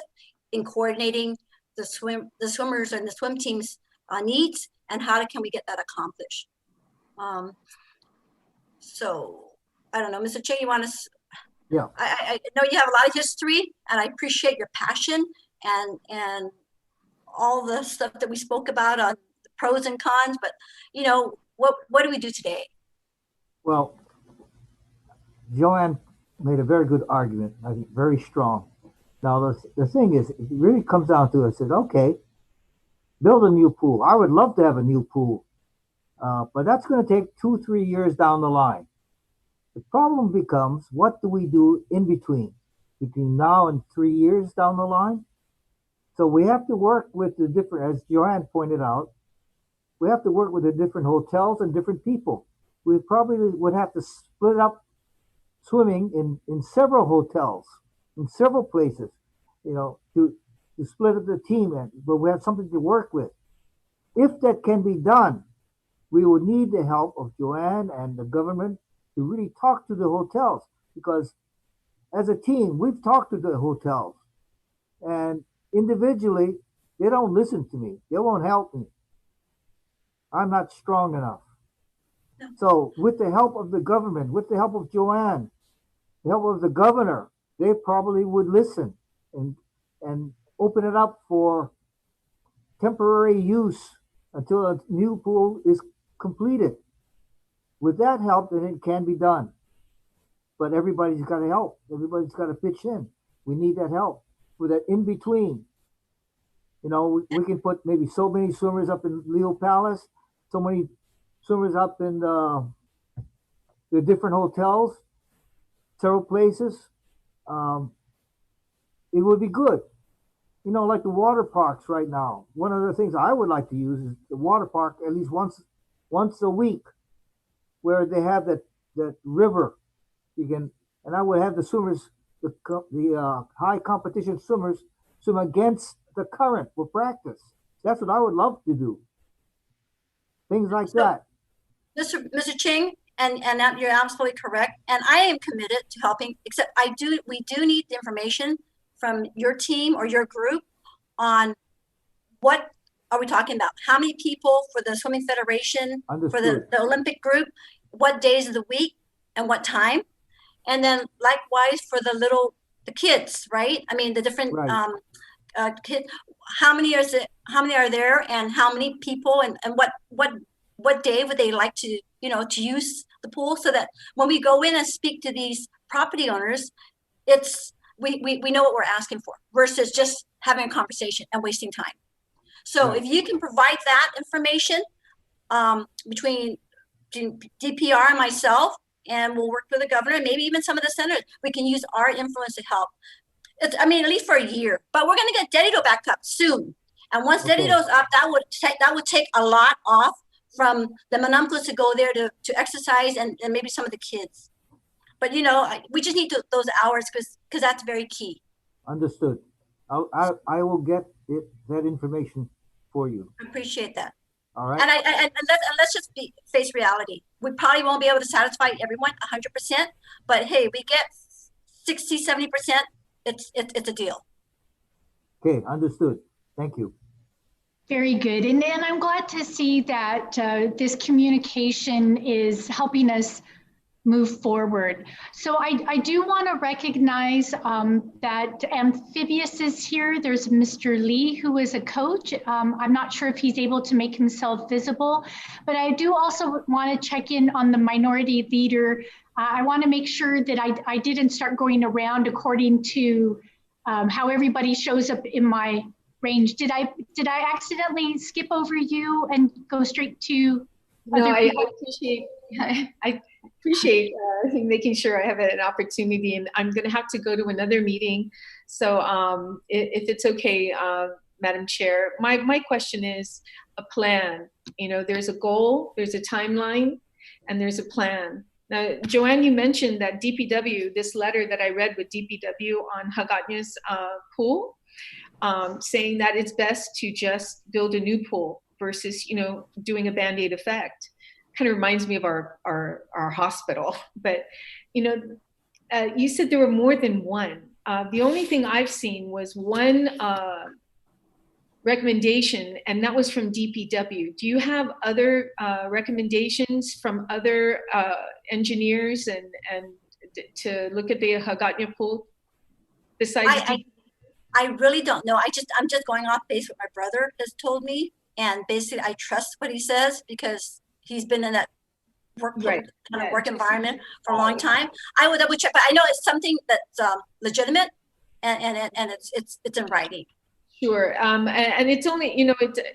in coordinating the swimmers and the swim team's needs, and how can we get that accomplished. So I don't know, Mr. Ching, you want to? Yeah. I know you have a lot of history, and I appreciate your passion and all the stuff that we spoke about on the pros and cons. But you know, what do we do today? Well, Joanne made a very good argument. I think very strong. Now the thing is, it really comes down to it. Says, okay, build a new pool. I would love to have a new pool. But that's going to take 2-3 years down the line. The problem becomes, what do we do in between now and 3 years down the line? So we have to work with the different, as Joanne pointed out, we have to work with the different hotels and different people. We probably would have to split up swimming in several hotels, in several places, you know, to split up the team, but we have something to work with. If that can be done, we would need the help of Joanne and the government to really talk to the hotels, because as a team, we've talked to the hotels, and individually, they don't listen to me. They won't help me. I'm not strong enough. So with the help of the government, with the help of Joanne, the help of the governor, they probably would listen and open it up for temporary use until a new pool is completed. With that help, then it can be done. But everybody's got to help. Everybody's got to pitch in. We need that help. for that in between. You know, we can put maybe so many swimmers up in Leo Palace, so many swimmers up in the different hotels, several places. Um, it would be good. You know, like the water parks right now. One of the things I would like to use is the water park at least once a week, where they have that river. You can, and I would have the swimmers, the high competition swimmers, swim against the current for practice. That's what I would love to do. Things like that. Mr. Ching, and you're absolutely correct. And I am committed to helping, except we do need the information from your team or your group on what are we talking about? How many people for the Swimming Federation, for the Olympic group, what days of the week and what time? And then likewise for the kids, right? I mean, the different kids, how many are there and how many people and what day would they like to, to use the pool, so that when we go in and speak to these property owners, we know what we're asking for versus just having a conversation and wasting time. So if you can provide that information between DPR and myself, and we'll work with the governor, maybe even some of the senators, we can use our influence to help. At least for a year, but we're going to get Dedito back up soon. And once Dedito's up, that would take a lot off from the Manamcos to go there to exercise and maybe some of the kids. But we just need those hours because that's very key. Understood. I will get that information for you. I appreciate that. All right. And let's just face reality. We probably won't be able to satisfy everyone 100%, but hey, we get 60, 70%. It's a deal. Okay, understood. Thank you. Very good. And I'm glad to see that this communication is helping us move forward. So I do want to recognize that Amphibious is here. There's Mr. Lee, who is a coach. I'm not sure if he's able to make himself visible, but I do also want to check in on the minority leader. I want to make sure that I didn't start going around according to how everybody shows up in my range. Did I accidentally skip over you and go straight to other people? I appreciate making sure I have an opportunity, and I'm going to have to go to another meeting. So if it's okay, Madam Chair, my question is a plan. There's a goal, there's a timeline, and there's a plan. Now, Joanne, you mentioned that DPW, this letter that I read with DPW on Hagatna's pool, saying that it's best to just build a new pool versus, doing a Band-Aid effect. Kind of reminds me of our hospital. But, you said there were more than one. The only thing I've seen was one recommendation, and that was from DPW. Do you have other recommendations from other engineers and to look at the Hagatna pool besides I really don't know. I'm just going off base what my brother has told me, and basically I trust what he says because he's been in that work environment for a long time. I would double check, but I know it's something that's legitimate and it's in writing. Sure, and it's only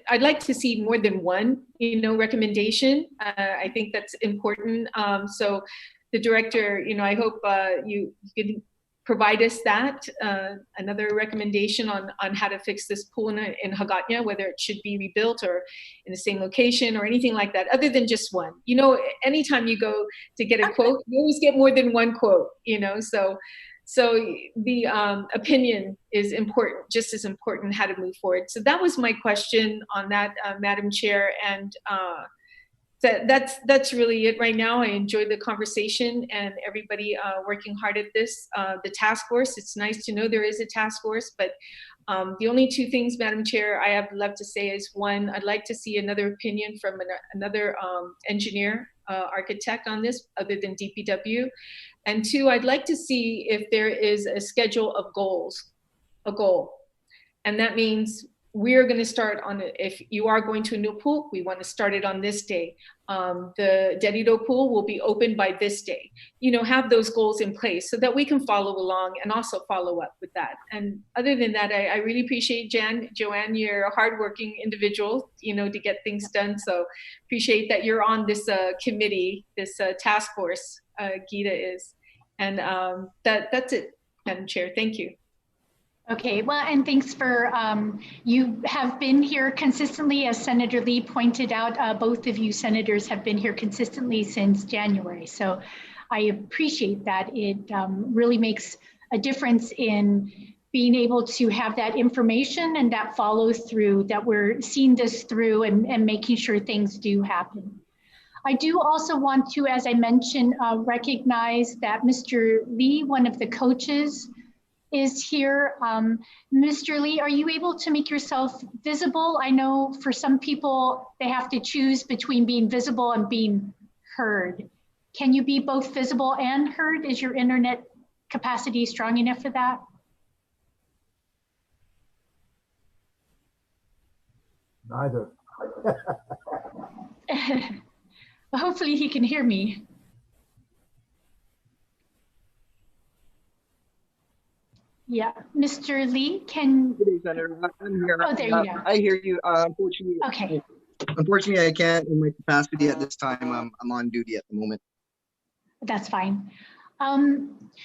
I'd like to see more than one recommendation. I think that's important. So the director, I hope you can provide us that another recommendation on how to fix this pool in Hagatna, whether it should be rebuilt or in the same location or anything like that, other than just one. Anytime you go to get a quote, you always get more than one quote. So the opinion is important, just as important how to move forward. So that was my question on that, Madam Chair, and that's really it right now. I enjoyed the conversation and everybody working hard at this. The task force, it's nice to know there is a task force, but the only two things, Madam Chair, I have left to say is, one, I'd like to see another opinion from another engineer, architect on this other than DPW. And two, I'd like to see if there is a schedule of goals, a goal. And that means we're going to start on it. If you are going to a new pool, we want to start it on this day. The Dedido pool will be open by this day. You know, have those goals in place so that we can follow along and also follow up with that. And other than that, I really appreciate Joanne, you're a hardworking individual, you know, to get things done. So appreciate that you're on this committee, this task force, Geeta is. And that's it, Madam Chair. Thank you. Okay, well, and thanks for, you have been here consistently, as Senator Lee pointed out, both of you senators have been here consistently since January. So I appreciate that. It really makes a difference in being able to have that information and that follow through, that we're seeing this through and making sure things do happen. I do also want to, as I mentioned, recognize that Mr. Lee, one of the coaches, is here. Mr. Lee, are you able to make yourself visible? I know for some people, they have to choose between being visible and being heard. Can you be both visible and heard? Is your internet capacity strong enough for that? Neither. Well, hopefully he can hear me. Yeah, Mr. Lee, can. Good day, Senator. I'm here. Oh, there you go. I hear you. Okay. Unfortunately, I can't in my capacity at this time. I'm on duty at the moment. That's fine.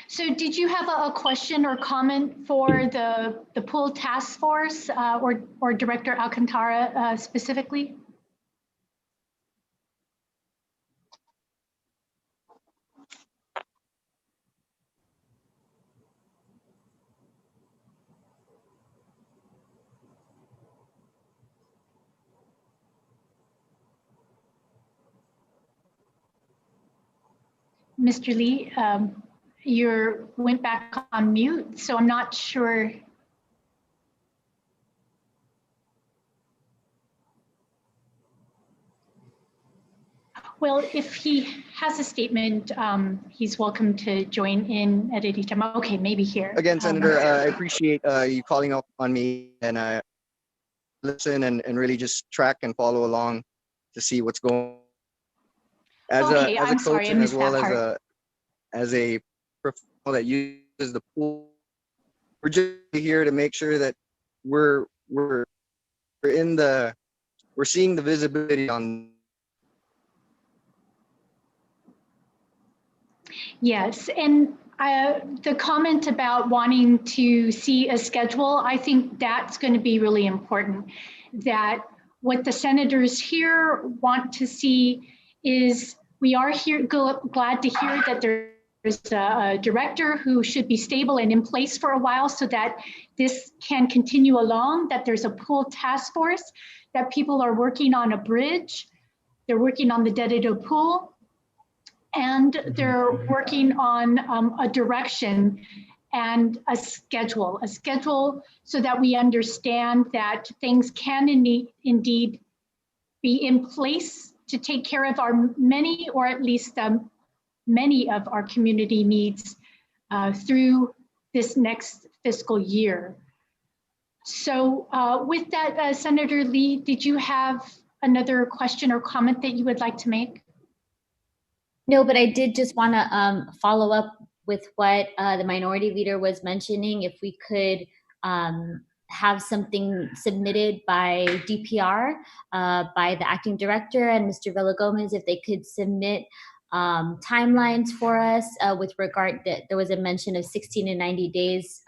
So did you have a question or comment for the pool task force or Director Alcantara specifically? Mr. Lee, you went back on mute, so I'm not sure. Well, if he has a statement, he's welcome to join in at any time. Okay, maybe here. Again, Senator, I appreciate you calling up on me, and I listen and really just track and follow along to see what's going on. Okay, As a I'm coach sorry, I and as missed well that part. as a professional that uses the pool, we're just here to make sure that we're seeing the visibility on. Yes, and the comment about wanting to see a schedule, I think that's going to be really important. That what the senators here want to see is, we are here glad to hear that there's a director who should be stable and in place for a while so that this can continue along, that there's a pool task force, that people are working on a bridge, they're working on the Dedido pool, and they're working on a direction and a schedule so that we understand that things can indeed be in place to take care of our many, or at least many of our community needs through this next fiscal year. So with that, Senator Lee, did you have another question or comment that you would like to make? No, but I did just want to follow up with what the minority leader was mentioning. If we could have something submitted by DPR, by the acting director and Mr. Villagomez, if they could submit timelines for us with regard that there was a mention of 16 to 90 days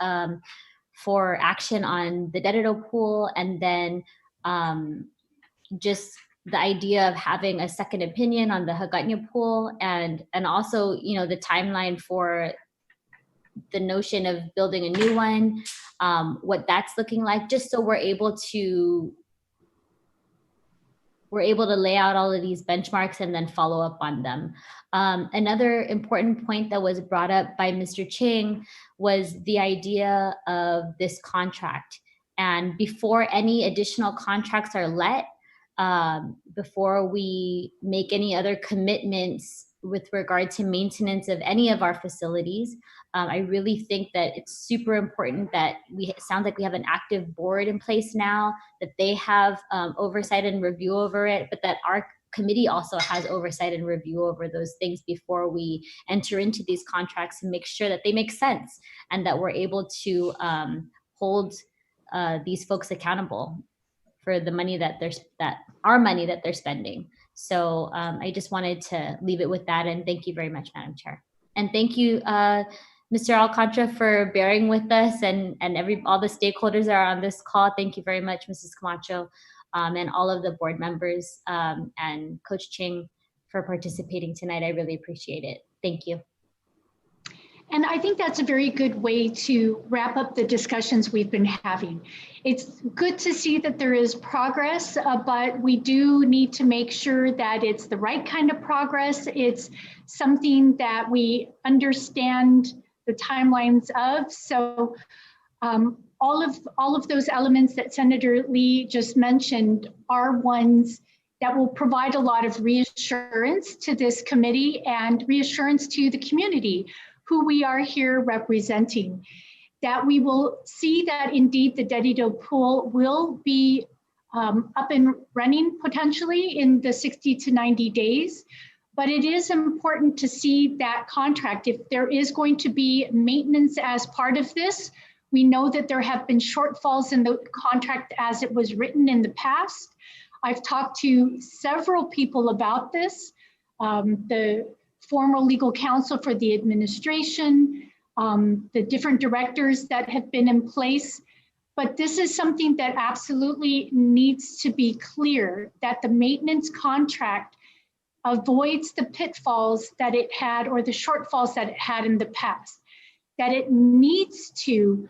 for action on the Dedido pool, and then just the idea of having a second opinion on the Hagåtña pool, and also, you know, the timeline for the notion of building a new one, what that's looking like, just so we're able to lay out all of these benchmarks and then follow up on them. Another important point that was brought up by Mr. Ching was the idea of this contract. And before any additional contracts are let, before we make any other commitments with regard to maintenance of any of our facilities. I really think that it's super important that it sounds like we have an active board in place now, that they have oversight and review over it, but that our committee also has oversight and review over those things before we enter into these contracts, and make sure that they make sense and that we're able to hold these folks accountable for the money that our money that they're spending. So I just wanted to leave it with that, and thank you very much, Madam Chair. And thank you, Mr. Alcantara, for bearing with us, and all the stakeholders that are on this call. Thank you very much, Mrs. Camacho, and all of the board members, and Coach Ching for participating tonight. I really appreciate it. Thank you. And I think that's a very good way to wrap up the discussions we've been having. It's good to see that there is progress, but we do need to make sure that it's the right kind of progress. It's something that we understand the timelines of. So all of those elements that Senator Lee just mentioned are ones that will provide a lot of reassurance to this committee and reassurance to the community who we are here representing, that we will see that indeed the Dedido pool will be up and running potentially in the 60 to 90 days. But it is important to see that contract. If there is going to be maintenance as part of this, we know that there have been shortfalls in the contract as it was written in the past. I've talked to several people about this. The former legal counsel for the administration, the different directors that have been in place. But this is something that absolutely needs to be clear, that the maintenance contract avoids the pitfalls that it had or the shortfalls that it had in the past, that it needs to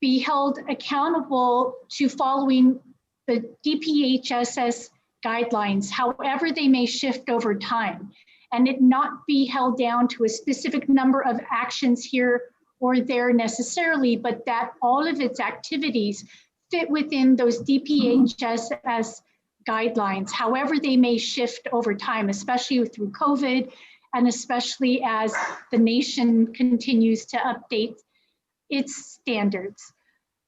be held accountable to following the DPHSS guidelines, however they may shift over time, and it not be held down to a specific number of actions here or there necessarily, but that all of its activities fit within those DPHSS guidelines, however they may shift over time, especially through COVID, and especially as the nation continues to update its standards.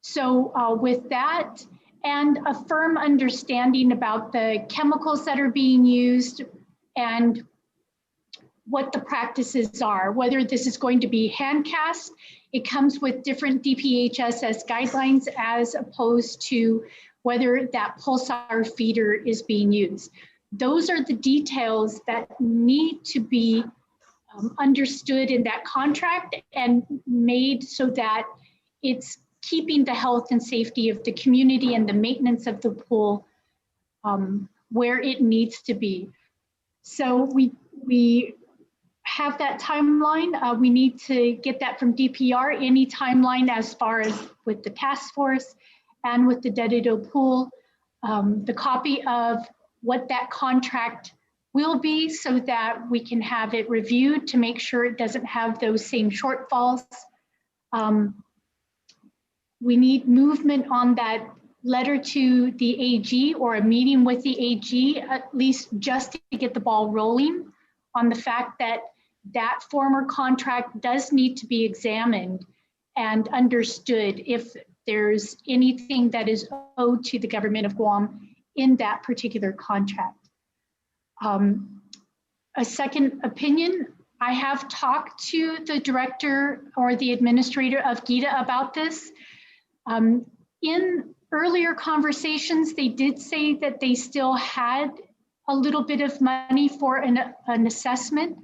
So with that, and a firm understanding about the chemicals that are being used and what the practices are, whether this is going to be hand cast, it comes with different DPHSS guidelines as opposed to whether that pulsar feeder is being used. Those are the details that need to be understood in that contract and made so that it's keeping the health and safety of the community and the maintenance of the pool where it needs to be. So we have that timeline. We need to get that from DPR, any timeline as far as with the task force and with the Dedido pool, the copy of what that contract will be so that we can have it reviewed to make sure it doesn't have those same shortfalls. We need movement on that letter to the AG or a meeting with the AG, at least just to get the ball rolling on the fact that that former contract does need to be examined and understood if there's anything that is owed to the government of Guam in that particular contract. A second opinion, I have talked to the director or the administrator of GITA about this. In earlier conversations, they did say that they still had a little bit of money for an assessment.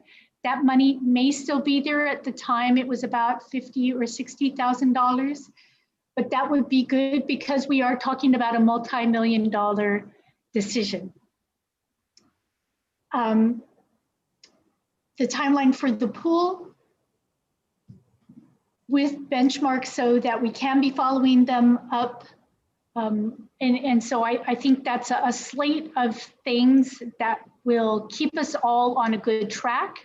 That money may still be there. At the time, it was about $50,000 or $60,000, but that would be good because we are talking about a multi-million-dollar decision. The timeline for the pool with benchmarks so that we can be following them up. And so I think that's a slate of things that will keep us all on a good track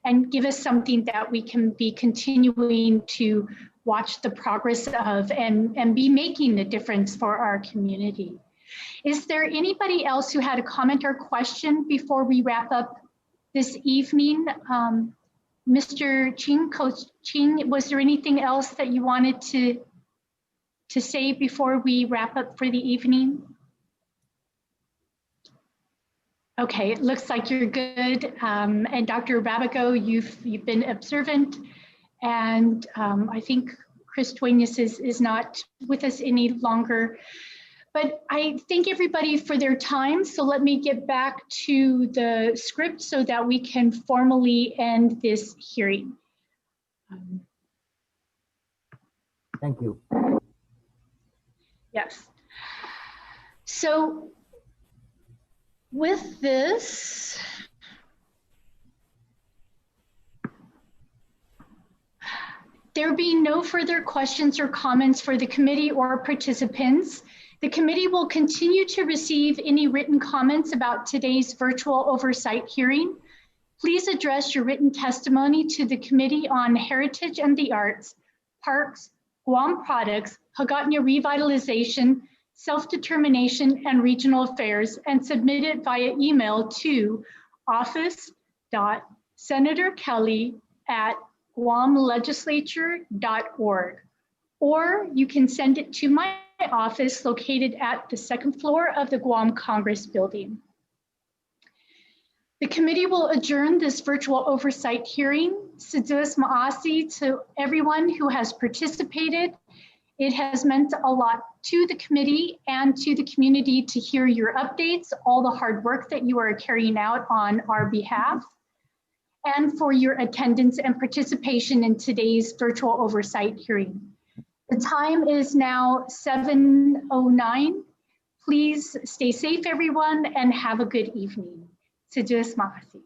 and give us something that we can be continuing to watch the progress of and be making a difference for our community. Is there anybody else who had a comment or question before we wrap up this evening. Mr. Ching, Coach Ching, was there anything else that you wanted to say before we wrap up for the evening? Okay, it looks like you're good. And Dr. Babico, you've been observant, and I think Chris Duenas is not with us any longer. But I thank everybody for their time. So let me get back to the script so that we can formally end this hearing. Thank you. Yes. So with this, there being no further questions or comments for the committee or participants, the committee will continue to receive any written comments about today's virtual oversight hearing. Please address your written testimony to the Committee on Heritage and the Arts, Parks, Guam Products, Hagåtña Revitalization, Self-Determination, and Regional Affairs, and submit it via email to office.senatorkelly@guamlegislature.org. Or you can send it to my office located at the second floor of the Guam Congress Building. The committee will adjourn this virtual oversight hearing. Sedus Ma'asi to everyone who has participated. It has meant a lot to the committee and to the community to hear your updates, all the hard work that you are carrying out on our behalf, and for your attendance and participation in today's virtual oversight hearing. The time is now 7:09. Please stay safe, everyone, and have a good evening. Sedus Ma'asi.